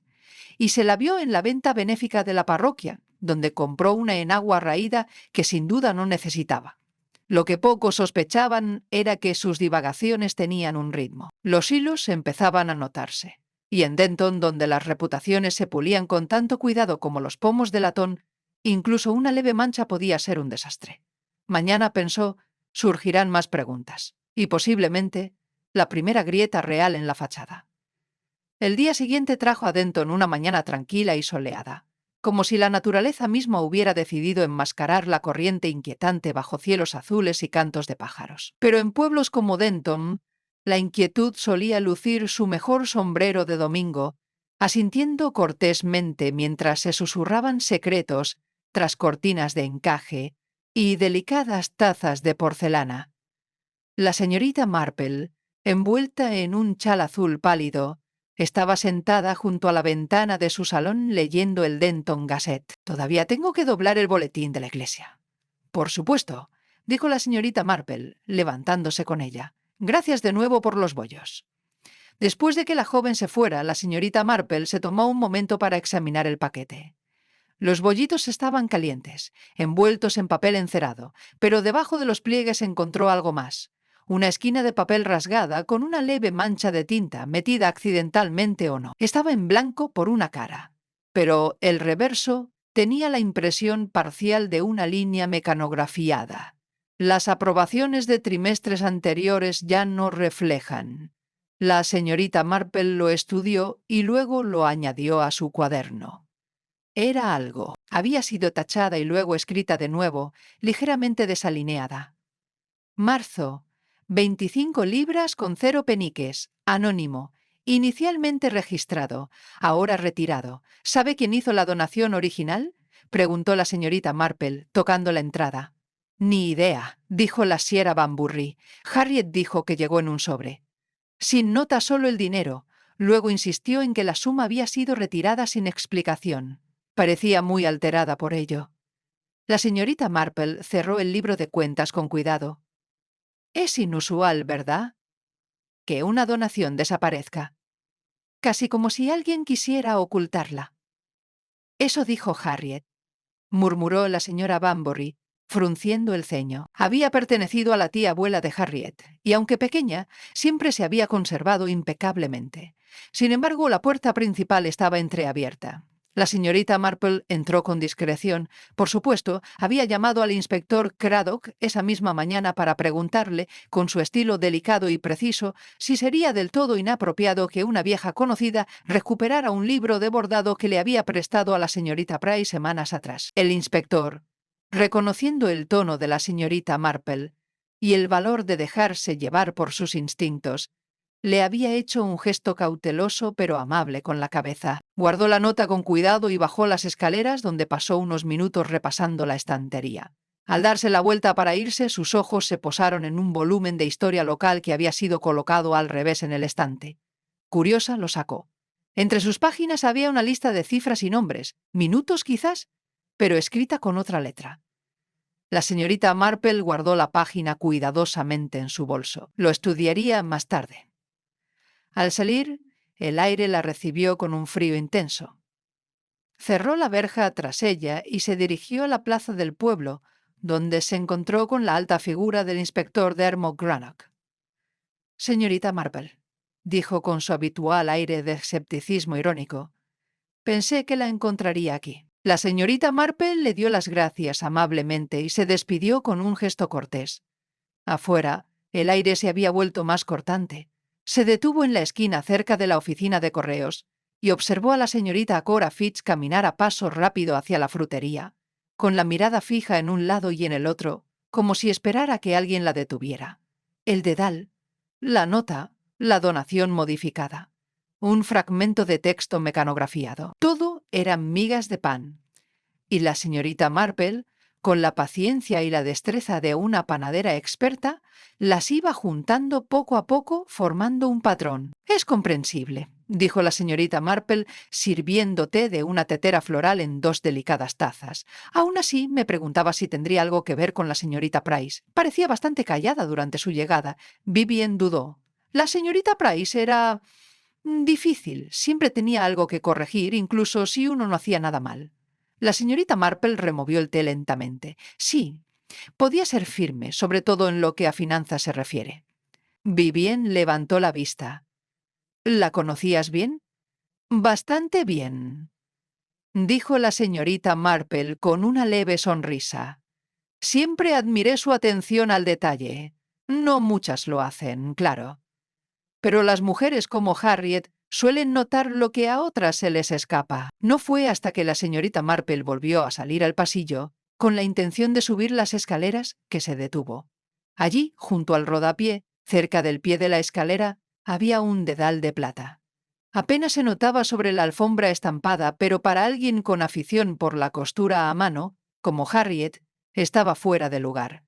Y se la vio en la venta benéfica de la parroquia, donde compró una enagua raída que sin duda no necesitaba. Lo que pocos sospechaban era que sus divagaciones tenían un ritmo. Los hilos empezaban a notarse. Y en Denton, donde las reputaciones se pulían con tanto cuidado como los pomos de latón, incluso una leve mancha podía ser un desastre. Mañana, pensó, surgirán más preguntas, y posiblemente la primera grieta real en la fachada. El día siguiente trajo a Denton una mañana tranquila y soleada, como si la naturaleza misma hubiera decidido enmascarar la corriente inquietante bajo cielos azules y cantos de pájaros. Pero en pueblos como Denton, la inquietud solía lucir su mejor sombrero de domingo, asintiendo cortésmente mientras se susurraban secretos tras cortinas de encaje y delicadas tazas de porcelana. La señorita Marple, envuelta en un chal azul pálido, estaba sentada junto a la ventana de su salón leyendo el Denton Gazette. «Todavía tengo que doblar el boletín de la iglesia». «Por supuesto», dijo la señorita Marple, levantándose con ella. «Gracias de nuevo por los bollos». Después de que la joven se fuera, la señorita Marple se tomó un momento para examinar el paquete. Los bollitos estaban calientes, envueltos en papel encerado, pero debajo de los pliegues encontró algo más. Una esquina de papel rasgada con una leve mancha de tinta, metida accidentalmente o no. Estaba en blanco por una cara, pero el reverso tenía la impresión parcial de una línea mecanografiada. «Las aprobaciones de trimestres anteriores ya no reflejan». La señorita Marple lo estudió y luego lo añadió a su cuaderno. Era algo. Había sido tachada y luego escrita de nuevo, ligeramente desalineada. «Marzo, 25 libras con 0 peniques, anónimo, inicialmente registrado, ahora retirado. ¿Sabe quién hizo la donación original?», preguntó la señorita Marple, tocando la entrada. «Ni idea», dijo la siera Banbury. «Harriet dijo que llegó en un sobre». Sin nota, solo el dinero. Luego insistió en que la suma había sido retirada sin explicación. Parecía muy alterada por ello. La señorita Marple cerró el libro de cuentas con cuidado. «Es inusual, ¿verdad?, que una donación desaparezca. Casi como si alguien quisiera ocultarla». «Eso dijo Harriet», murmuró la señora Banbury, frunciendo el ceño. Había pertenecido a la tía abuela de Harriet, y aunque pequeña, siempre se había conservado impecablemente. Sin embargo, la puerta principal estaba entreabierta. La señorita Marple entró con discreción. Por supuesto, había llamado al inspector Craddock esa misma mañana para preguntarle, con su estilo delicado y preciso, si sería del todo inapropiado que una vieja conocida recuperara un libro de bordado que le había prestado a la señorita Price semanas atrás. El inspector, reconociendo el tono de la señorita Marple y el valor de dejarse llevar por sus instintos, le había hecho un gesto cauteloso pero amable con la cabeza. Guardó la nota con cuidado y bajó las escaleras, donde pasó unos minutos repasando la estantería. Al darse la vuelta para irse, sus ojos se posaron en un volumen de historia local que había sido colocado al revés en el estante. Curiosa, lo sacó. Entre sus páginas había una lista de cifras y nombres, minutos quizás, pero escrita con otra letra. La señorita Marple guardó la página cuidadosamente en su bolso. Lo estudiaría más tarde. Al salir, el aire la recibió con un frío intenso. Cerró la verja tras ella y se dirigió a la plaza del pueblo, donde se encontró con la alta figura del inspector Dermot Greenock. «Señorita Marple», dijo con su habitual aire de escepticismo irónico, «pensé que la encontraría aquí». La señorita Marple le dio las gracias amablemente y se despidió con un gesto cortés. Afuera, el aire se había vuelto más cortante. Se detuvo en la esquina cerca de la oficina de correos y observó a la señorita Cora Fitch caminar a paso rápido hacia la frutería, con la mirada fija en un lado y en el otro, como si esperara que alguien la detuviera. El dedal, la nota, la donación modificada, un fragmento de texto mecanografiado. Todo eran migas de pan. Y la señorita Marple, con la paciencia y la destreza de una panadera experta, las iba juntando poco a poco, formando un patrón. «Es comprensible», dijo la señorita Marple, sirviendo té de una tetera floral en 2 delicadas tazas. Aún así, me preguntaba si tendría algo que ver con la señorita Price. Parecía bastante callada durante su llegada. Vivien dudó. La señorita Price era difícil. Siempre tenía algo que corregir, incluso si uno no hacía nada mal. La señorita Marple removió el té lentamente. Sí, podía ser firme, sobre todo en lo que a finanzas se refiere. Vivien levantó la vista. «¿La conocías bien?» «Bastante bien», dijo la señorita Marple con una leve sonrisa. «Siempre admiré su atención al detalle. No muchas lo hacen, claro. Pero las mujeres como Harriet suelen notar lo que a otras se les escapa». No fue hasta que la señorita Marple volvió a salir al pasillo, con la intención de subir las escaleras, que se detuvo. Allí, junto al rodapié, cerca del pie de la escalera, había un dedal de plata. Apenas se notaba sobre la alfombra estampada, pero para alguien con afición por la costura a mano, como Harriet, estaba fuera de lugar.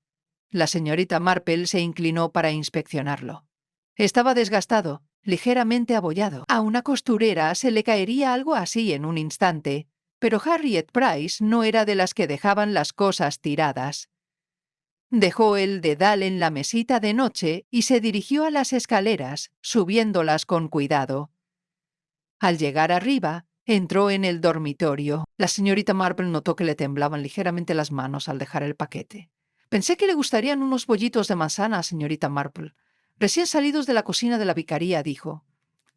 La señorita Marple se inclinó para inspeccionarlo. Estaba desgastado, ligeramente abollado. A una costurera se le caería algo así en un instante, pero Harriet Price no era de las que dejaban las cosas tiradas. Dejó el dedal en la mesita de noche y se dirigió a las escaleras, subiéndolas con cuidado. Al llegar arriba, entró en el dormitorio. La señorita Marple notó que le temblaban ligeramente las manos al dejar el paquete. «Pensé que le gustarían unos bollitos de manzana, señorita Marple. Recién salidos de la cocina de la vicaría», dijo.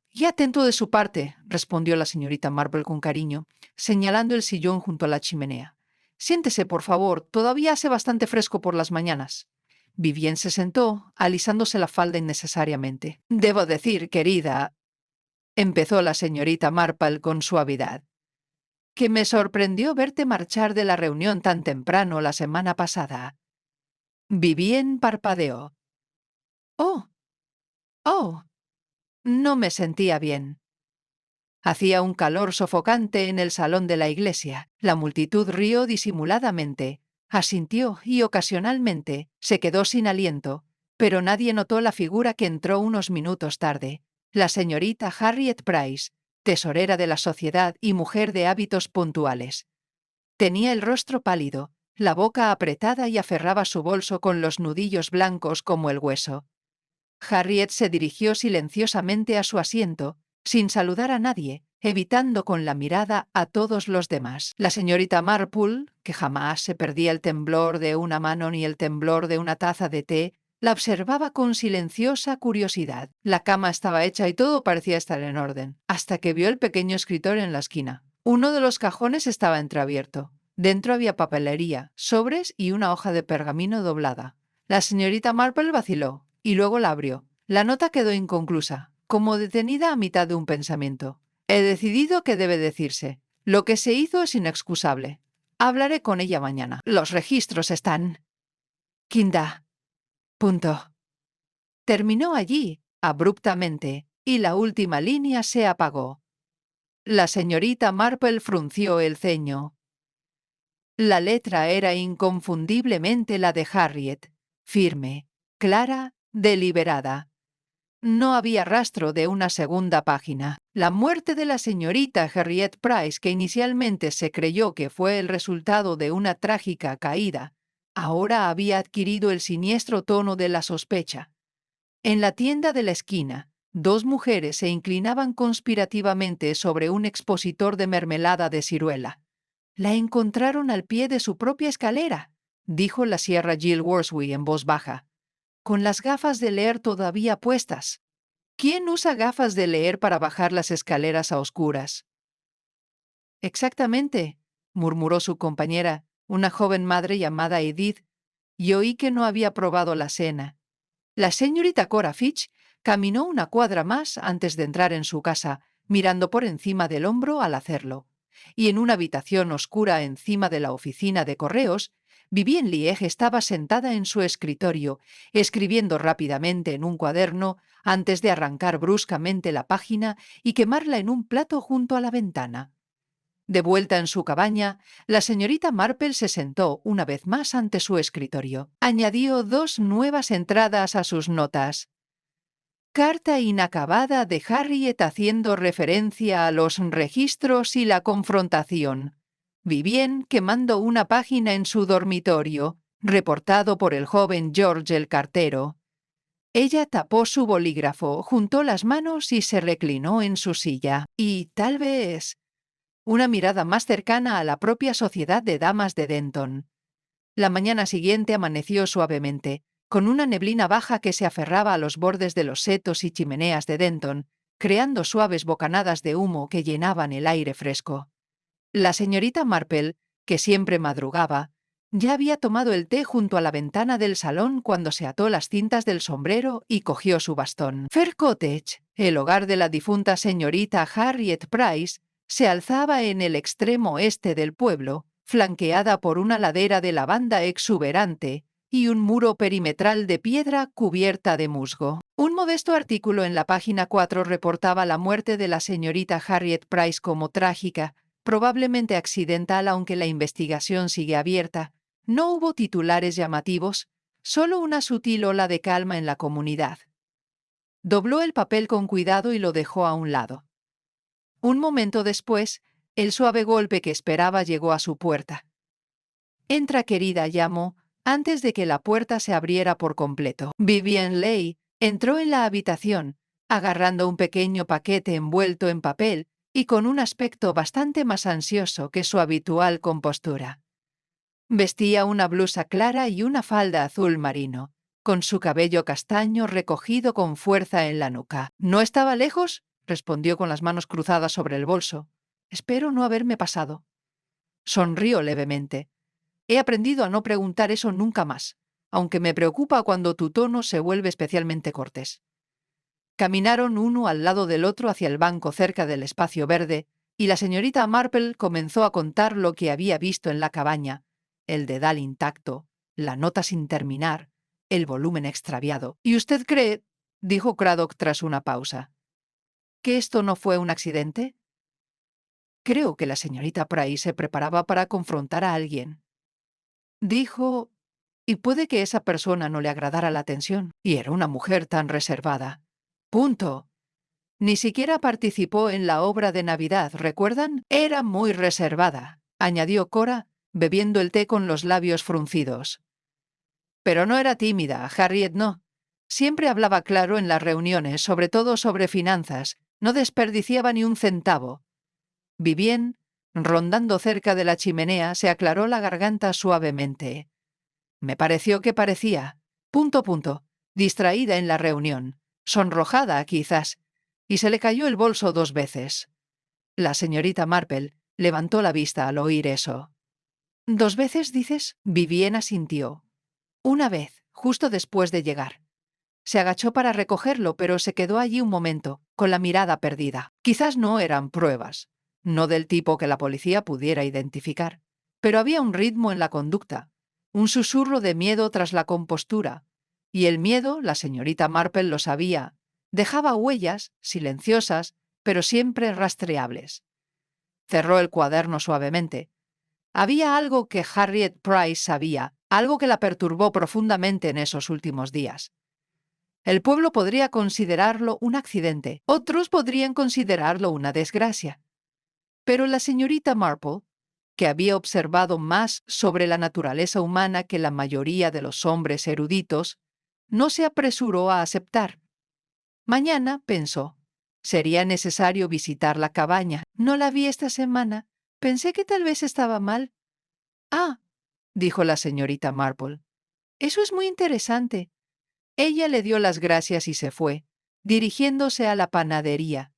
«Y atento de su parte», respondió la señorita Marple con cariño, señalando el sillón junto a la chimenea. «Siéntese, por favor, todavía hace bastante fresco por las mañanas». Vivien se sentó, alisándose la falda innecesariamente. «Debo decir, querida», empezó la señorita Marple con suavidad, «que me sorprendió verte marchar de la reunión tan temprano la semana pasada». Vivien parpadeó. «Oh, oh». No me sentía bien. Hacía un calor sofocante en el salón de la iglesia. La multitud rió disimuladamente, asintió y ocasionalmente se quedó sin aliento, pero nadie notó la figura que entró unos minutos tarde, la señorita Harriet Price, tesorera de la sociedad y mujer de hábitos puntuales. Tenía el rostro pálido, la boca apretada y aferraba su bolso con los nudillos blancos como el hueso. Harriet se dirigió silenciosamente a su asiento, sin saludar a nadie, evitando con la mirada a todos los demás. La señorita Marple, que jamás se perdía el temblor de una mano ni el temblor de una taza de té, la observaba con silenciosa curiosidad. La cama estaba hecha y todo parecía estar en orden, hasta que vio el pequeño escritorio en la esquina. Uno de los cajones estaba entreabierto. Dentro había papelería, sobres y una hoja de pergamino doblada. La señorita Marple vaciló y luego la abrió. La nota quedó inconclusa, como detenida a mitad de un pensamiento. He decidido que debe decirse. Lo que se hizo es inexcusable. Hablaré con ella mañana. Los registros están. Kinda. Punto. Terminó allí, abruptamente, y la última línea se apagó. La señorita Marple frunció el ceño. La letra era inconfundiblemente la de Harriet, firme, clara, deliberada. No había rastro de una segunda página. La muerte de la señorita Harriet Price, que inicialmente se creyó que fue el resultado de una trágica caída, ahora había adquirido el siniestro tono de la sospecha. En la tienda de la esquina, dos mujeres se inclinaban conspirativamente sobre un expositor de mermelada de ciruela. La encontraron al pie de su propia escalera, dijo la sierra Jill Worswy en voz baja, con las gafas de leer todavía puestas. ¿Quién usa gafas de leer para bajar las escaleras a oscuras? Exactamente, murmuró su compañera, una joven madre llamada Edith, y oí que no había probado la cena. La señorita Cora Fitch caminó una cuadra más antes de entrar en su casa, mirando por encima del hombro al hacerlo. Y en una habitación oscura encima de la oficina de correos, Vivien Liege estaba sentada en su escritorio, escribiendo rápidamente en un cuaderno antes de arrancar bruscamente la página y quemarla en un plato junto a la ventana. De vuelta en su cabaña, la señorita Marple se sentó una vez más ante su escritorio. Añadió dos nuevas entradas a sus notas. Carta inacabada de Harriet haciendo referencia a los registros y la confrontación. Vivien quemando una página en su dormitorio, reportado por el joven George el cartero. Ella tapó su bolígrafo, juntó las manos y se reclinó en su silla. Y tal vez una mirada más cercana a la propia sociedad de damas de Denton. La mañana siguiente amaneció suavemente, con una neblina baja que se aferraba a los bordes de los setos y chimeneas de Denton, creando suaves bocanadas de humo que llenaban el aire fresco. La señorita Marple, que siempre madrugaba, ya había tomado el té junto a la ventana del salón cuando se ató las cintas del sombrero y cogió su bastón. Fair Cottage, el hogar de la difunta señorita Harriet Price, se alzaba en el extremo este del pueblo, flanqueada por una ladera de lavanda exuberante y un muro perimetral de piedra cubierta de musgo. Un modesto artículo en la página 4 reportaba la muerte de la señorita Harriet Price como trágica, probablemente accidental aunque la investigación sigue abierta. No hubo titulares llamativos, solo una sutil ola de calma en la comunidad. Dobló el papel con cuidado y lo dejó a un lado. Un momento después, el suave golpe que esperaba llegó a su puerta. «Entra, querida», llamó, antes de que la puerta se abriera por completo. Vivien Leigh entró en la habitación, agarrando un pequeño paquete envuelto en papel y con un aspecto bastante más ansioso que su habitual compostura. Vestía una blusa clara y una falda azul marino, con su cabello castaño recogido con fuerza en la nuca. «¿No estaba lejos?», respondió con las manos cruzadas sobre el bolso. «Espero no haberme pasado». Sonrió levemente. «He aprendido a no preguntar eso nunca más, aunque me preocupa cuando tu tono se vuelve especialmente cortés». Caminaron uno al lado del otro hacia el banco cerca del espacio verde, y la señorita Marple comenzó a contar lo que había visto en la cabaña: el dedal intacto, la nota sin terminar, el volumen extraviado. «¿Y usted cree», dijo Craddock tras una pausa, «que esto no fue un accidente?» «Creo que la señorita Price se preparaba para confrontar a alguien», dijo, «y puede que esa persona no le agradara la atención. Y era una mujer tan reservada. Punto. Ni siquiera participó en la obra de Navidad, ¿recuerdan? Era muy reservada», añadió Cora, bebiendo el té con los labios fruncidos. «Pero no era tímida, Harriet no. Siempre hablaba claro en las reuniones, sobre todo sobre finanzas. No desperdiciaba ni un centavo. Vivien, rondando cerca de la chimenea, se aclaró la garganta suavemente. Me pareció que parecía, distraída en la reunión, sonrojada quizás, y se le cayó el bolso 2 veces. La señorita Marple levantó la vista al oír eso. ¿2 veces, dices? Vivien asintió. Una vez, justo después de llegar. Se agachó para recogerlo, pero se quedó allí un momento, con la mirada perdida. Quizás no eran pruebas, no del tipo que la policía pudiera identificar, pero había un ritmo en la conducta, un susurro de miedo tras la compostura, y el miedo, la señorita Marple lo sabía, dejaba huellas, silenciosas, pero siempre rastreables. Cerró el cuaderno suavemente. Había algo que Harriet Price sabía, algo que la perturbó profundamente en esos últimos días. El pueblo podría considerarlo un accidente, otros podrían considerarlo una desgracia. Pero la señorita Marple, que había observado más sobre la naturaleza humana que la mayoría de los hombres eruditos, no se apresuró a aceptar. Mañana, pensó, sería necesario visitar la cabaña. No la vi esta semana. Pensé que tal vez estaba mal. Ah, dijo la señorita Marple. Eso es muy interesante. Ella le dio las gracias y se fue, dirigiéndose a la panadería.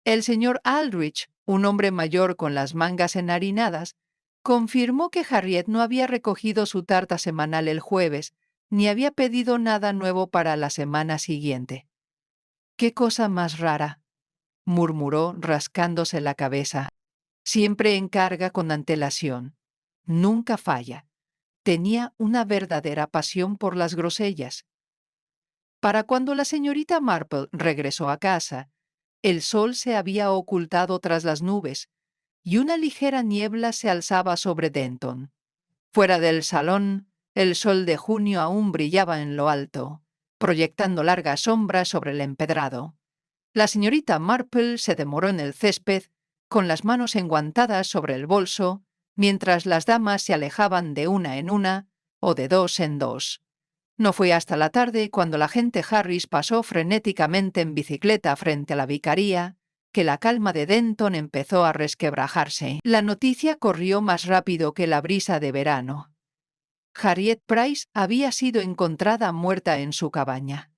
El señor Aldrich, un hombre mayor con las mangas enharinadas, confirmó que Harriet no había recogido su tarta semanal el jueves, ni había pedido nada nuevo para la semana siguiente. «¡Qué cosa más rara!», murmuró rascándose la cabeza. «Siempre encarga con antelación. Nunca falla. Tenía una verdadera pasión por las grosellas». Para cuando la señorita Marple regresó a casa, el sol se había ocultado tras las nubes y una ligera niebla se alzaba sobre Denton. Fuera del salón, el sol de junio aún brillaba en lo alto, proyectando largas sombras sobre el empedrado. La señorita Marple se demoró en el césped, con las manos enguantadas sobre el bolso, mientras las damas se alejaban de una en una o de dos en dos. No fue hasta la tarde, cuando la agente Harris pasó frenéticamente en bicicleta frente a la vicaría, que la calma de Denton empezó a resquebrajarse. La noticia corrió más rápido que la brisa de verano. Harriet Price había sido encontrada muerta en su cabaña.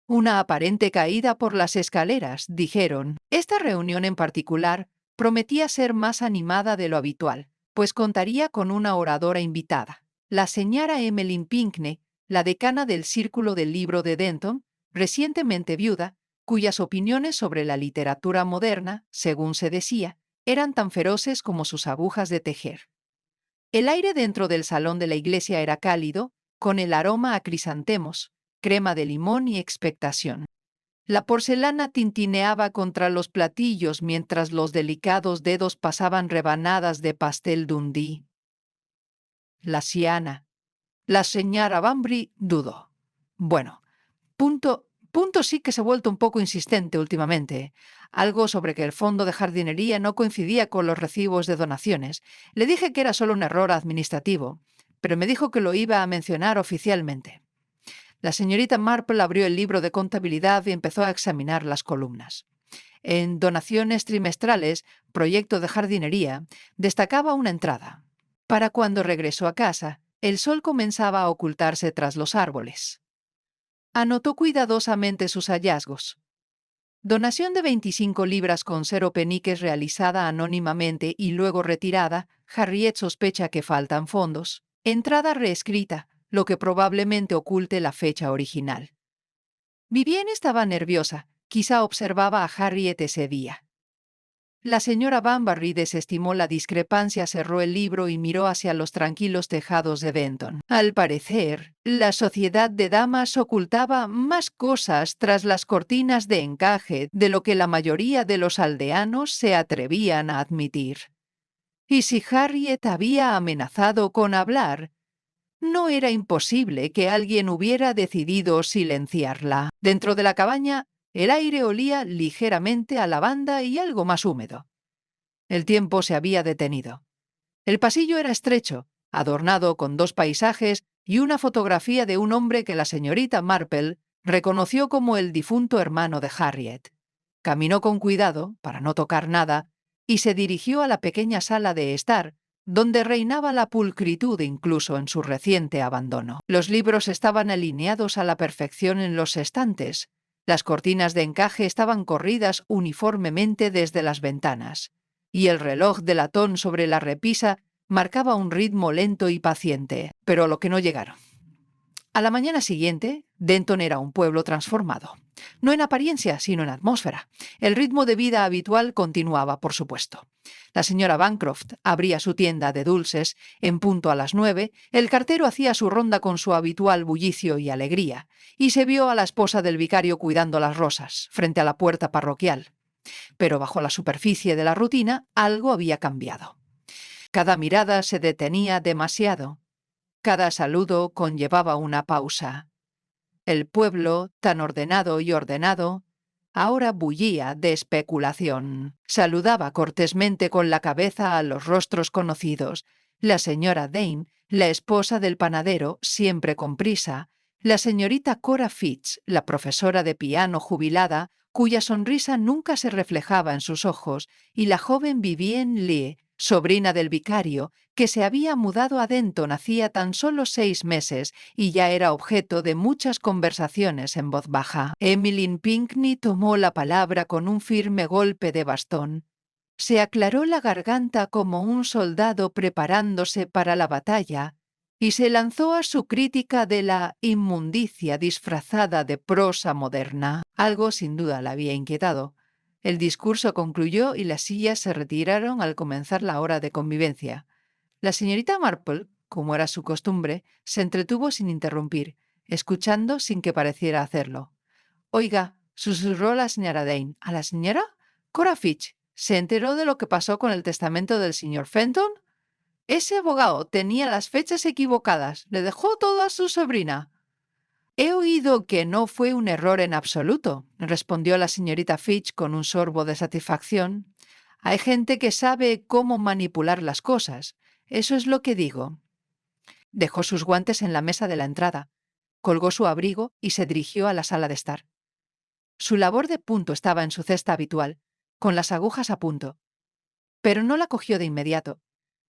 Una aparente caída por las escaleras, dijeron. Esta reunión en particular prometía ser más animada de lo habitual, pues contaría con una oradora invitada, la señora Emmeline Pinckney, la decana del Círculo del Libro de Denton, recientemente viuda, cuyas opiniones sobre la literatura moderna, según se decía, eran tan feroces como sus agujas de tejer. El aire dentro del salón de la iglesia era cálido, con el aroma a crisantemos, crema de limón y expectación. La porcelana tintineaba contra los platillos mientras los delicados dedos pasaban rebanadas de pastel Dundee. La Siana. La señora Banbury dudó. Bueno, punto sí que se ha vuelto un poco insistente últimamente. Algo sobre que el fondo de jardinería no coincidía con los recibos de donaciones. Le dije que era solo un error administrativo, pero me dijo que lo iba a mencionar oficialmente. La señorita Marple abrió el libro de contabilidad y empezó a examinar las columnas. En donaciones trimestrales, proyecto de jardinería, destacaba una entrada. Para cuando regresó a casa, el sol comenzaba a ocultarse tras los árboles. Anotó cuidadosamente sus hallazgos. Donación de 25 libras con 0 peniques realizada anónimamente y luego retirada. Harriet sospecha que faltan fondos. Entrada reescrita, lo que probablemente oculte la fecha original. Vivien estaba nerviosa, quizá observaba a Harriet ese día. La señora Banbury desestimó la discrepancia, cerró el libro y miró hacia los tranquilos tejados de Denton. Al parecer, la sociedad de damas ocultaba más cosas tras las cortinas de encaje de lo que la mayoría de los aldeanos se atrevían a admitir. Y si Harriet había amenazado con hablar, no era imposible que alguien hubiera decidido silenciarla. Dentro de la cabaña, el aire olía ligeramente a lavanda y algo más húmedo. El tiempo se había detenido. El pasillo era estrecho, adornado con 2 paisajes y una fotografía de un hombre que la señorita Marple reconoció como el difunto hermano de Harriet. Caminó con cuidado, para no tocar nada, y se dirigió a la pequeña sala de estar, donde reinaba la pulcritud incluso en su reciente abandono. Los libros estaban alineados a la perfección en los estantes. Las cortinas de encaje estaban corridas uniformemente desde las ventanas, y el reloj de latón sobre la repisa marcaba un ritmo lento y paciente, pero a lo que no llegaron. A la mañana siguiente, Denton era un pueblo transformado. No en apariencia, sino en atmósfera. El ritmo de vida habitual continuaba, por supuesto. La señora Bancroft abría su tienda de dulces en punto a las 9, el cartero hacía su ronda con su habitual bullicio y alegría, y se vio a la esposa del vicario cuidando las rosas, frente a la puerta parroquial. Pero bajo la superficie de la rutina, algo había cambiado. Cada mirada se detenía demasiado. Cada saludo conllevaba una pausa. El pueblo, tan ordenado y ordenado, ahora bullía de especulación. Saludaba cortésmente con la cabeza a los rostros conocidos. La señora Dane, la esposa del panadero, siempre con prisa. La señorita Cora Fitz, la profesora de piano jubilada, cuya sonrisa nunca se reflejaba en sus ojos, y la joven Vivienne Lee, sobrina del vicario, que se había mudado a Denton hacía tan solo 6 meses y ya era objeto de muchas conversaciones en voz baja. Emmeline Pinckney tomó la palabra con un firme golpe de bastón. Se aclaró la garganta como un soldado preparándose para la batalla y se lanzó a su crítica de la inmundicia disfrazada de prosa moderna. Algo sin duda la había inquietado. El discurso concluyó y las sillas se retiraron al comenzar la hora de convivencia. La señorita Marple, como era su costumbre, se entretuvo sin interrumpir, escuchando sin que pareciera hacerlo. «Oiga», susurró la señora Dane, «¿a la señora? Cora Fitch, ¿se enteró de lo que pasó con el testamento del señor Fenton? Ese abogado tenía las fechas equivocadas, le dejó todo a su sobrina». «He oído que no fue un error en absoluto», respondió la señorita Fitch con un sorbo de satisfacción. «Hay gente que sabe cómo manipular las cosas. Eso es lo que digo». Dejó sus guantes en la mesa de la entrada, colgó su abrigo y se dirigió a la sala de estar. Su labor de punto estaba en su cesta habitual, con las agujas a punto. Pero no la cogió de inmediato.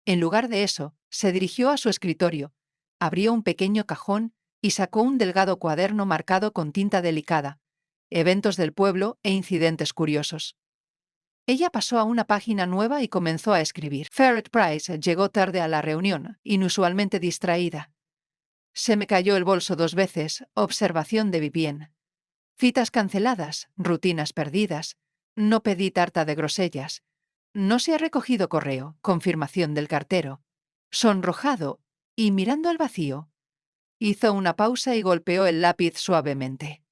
En lugar de eso, se dirigió a su escritorio, abrió un pequeño cajón y sacó un delgado cuaderno marcado con tinta delicada, eventos del pueblo e incidentes curiosos. Ella pasó a una página nueva y comenzó a escribir. Ferret Price llegó tarde a la reunión, inusualmente distraída. Se me cayó el bolso 2 veces, observación de Vivienne. Citas canceladas, rutinas perdidas. No pedí tarta de grosellas. No se ha recogido correo, confirmación del cartero. Sonrojado y mirando al vacío, hizo una pausa y golpeó el lápiz suavemente.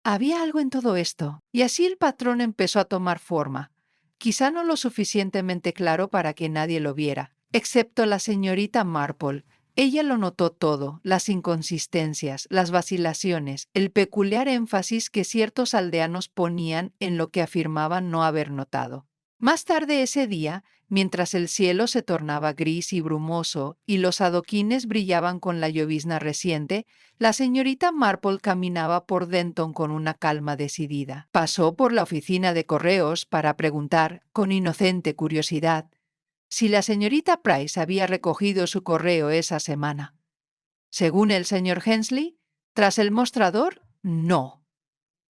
Había algo en todo esto, y así el patrón empezó a tomar forma. Quizá no lo suficientemente claro para que nadie lo viera, excepto la señorita Marple. Ella lo notó todo, las inconsistencias, las vacilaciones, el peculiar énfasis que ciertos aldeanos ponían en lo que afirmaban no haber notado. Más tarde ese día, mientras el cielo se tornaba gris y brumoso y los adoquines brillaban con la llovizna reciente, la señorita Marple caminaba por Denton con una calma decidida. Pasó por la oficina de correos para preguntar, con inocente curiosidad, si la señorita Price había recogido su correo esa semana. Según el señor Hensley, tras el mostrador, no.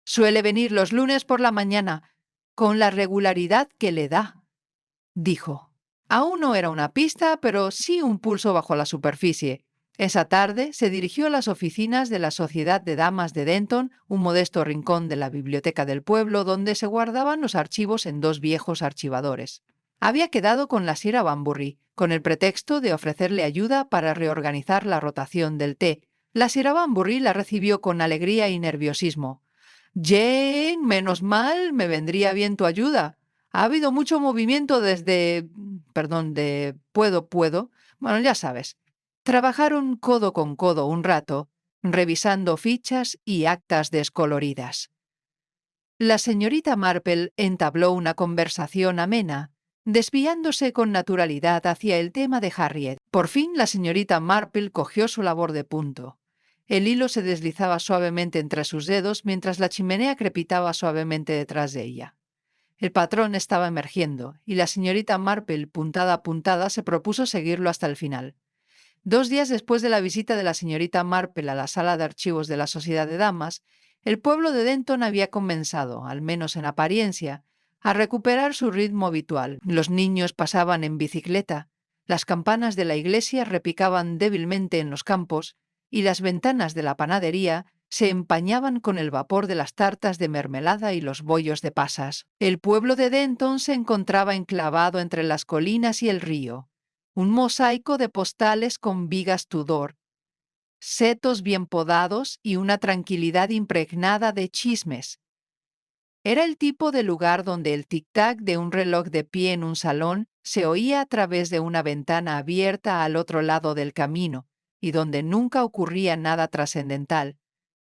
Suele venir los lunes por la mañana, con la regularidad que le da, dijo. Aún no era una pista, pero sí un pulso bajo la superficie. Esa tarde se dirigió a las oficinas de la Sociedad de Damas de Denton, un modesto rincón de la biblioteca del pueblo donde se guardaban los archivos en 2 viejos archivadores. Había quedado con la Sra. Banbury, con el pretexto de ofrecerle ayuda para reorganizar la rotación del té. La Sra. Banbury la recibió con alegría y nerviosismo. «Jane, menos mal, me vendría bien tu ayuda. Ha habido mucho movimiento desde... puedo. Bueno, ya sabes». Trabajaron codo con codo un rato, revisando fichas y actas descoloridas. La señorita Marple entabló una conversación amena, desviándose con naturalidad hacia el tema de Harriet. Por fin la señorita Marple cogió su labor de punto. El hilo se deslizaba suavemente entre sus dedos mientras la chimenea crepitaba suavemente detrás de ella. El patrón estaba emergiendo, y la señorita Marple, puntada a puntada, se propuso seguirlo hasta el final. 2 días después de la visita de la señorita Marple a la sala de archivos de la Sociedad de Damas, el pueblo de Denton había comenzado, al menos en apariencia, a recuperar su ritmo habitual. Los niños pasaban en bicicleta, las campanas de la iglesia repicaban débilmente en los campos y las ventanas de la panadería se empañaban con el vapor de las tartas de mermelada y los bollos de pasas. El pueblo de Denton se encontraba enclavado entre las colinas y el río, un mosaico de postales con vigas Tudor, setos bien podados y una tranquilidad impregnada de chismes. Era el tipo de lugar donde el tic-tac de un reloj de pie en un salón se oía a través de una ventana abierta al otro lado del camino y donde nunca ocurría nada trascendental,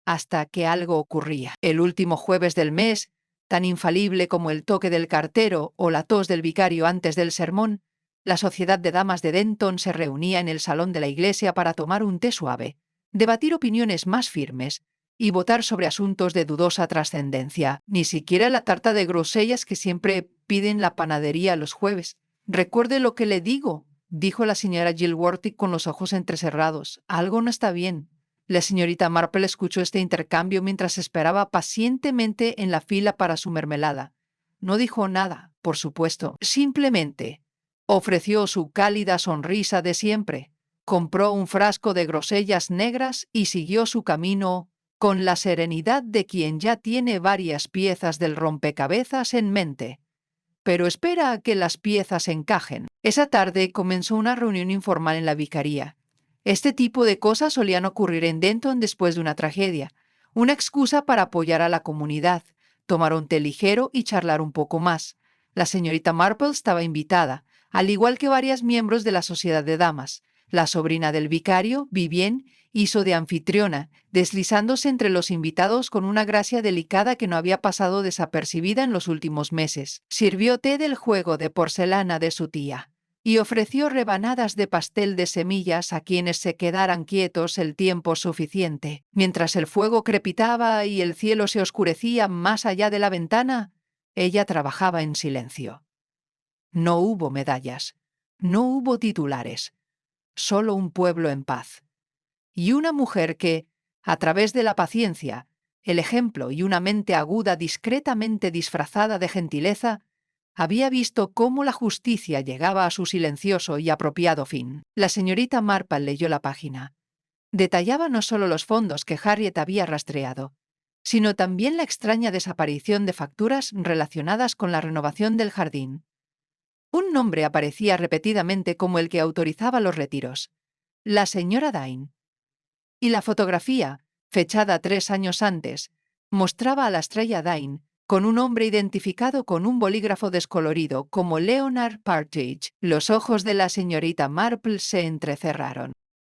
hasta que algo ocurría. El último jueves del mes, tan infalible como el toque del cartero o la tos del vicario antes del sermón, la Sociedad de Damas de Denton se reunía en el salón de la iglesia para tomar un té suave, debatir opiniones más firmes y votar sobre asuntos de dudosa trascendencia. Ni siquiera la tarta de grosellas que siempre piden la panadería los jueves. «Recuerde lo que le digo», dijo la señora Gilworthy con los ojos entrecerrados. «Algo no está bien». La señorita Marple escuchó este intercambio mientras esperaba pacientemente en la fila para su mermelada. No dijo nada, por supuesto. Simplemente ofreció su cálida sonrisa de siempre, compró un frasco de grosellas negras y siguió su camino con la serenidad de quien ya tiene varias piezas del rompecabezas en mente. Pero espera a que las piezas encajen. Esa tarde comenzó una reunión informal en la vicaría. Este tipo de cosas solían ocurrir en Denton después de una tragedia, una excusa para apoyar a la comunidad, tomar un té ligero y charlar un poco más. La señorita Marple estaba invitada, al igual que varias miembros de la Sociedad de Damas. La sobrina del vicario, Vivien, hizo de anfitriona, deslizándose entre los invitados con una gracia delicada que no había pasado desapercibida en los últimos meses. Sirvió té del juego de porcelana de su tía y ofreció rebanadas de pastel de semillas a quienes se quedaran quietos el tiempo suficiente. Mientras el fuego crepitaba y el cielo se oscurecía más allá de la ventana, ella trabajaba en silencio. No hubo medallas, no hubo titulares, solo un pueblo en paz. Y una mujer que, a través de la paciencia, el ejemplo y una mente aguda discretamente disfrazada de gentileza, había visto cómo la justicia llegaba a su silencioso y apropiado fin. La señorita Marple leyó la página. Detallaba no solo los fondos que Harriet había rastreado, sino también la extraña desaparición de facturas relacionadas con la renovación del jardín. Un nombre aparecía repetidamente como el que autorizaba los retiros: la señora Dine. Y la fotografía, fechada 3 años antes, mostraba a la estrella Dine con un hombre identificado con un bolígrafo descolorido como Leonard Partridge. Los ojos de la señorita Marple se entrecerraron.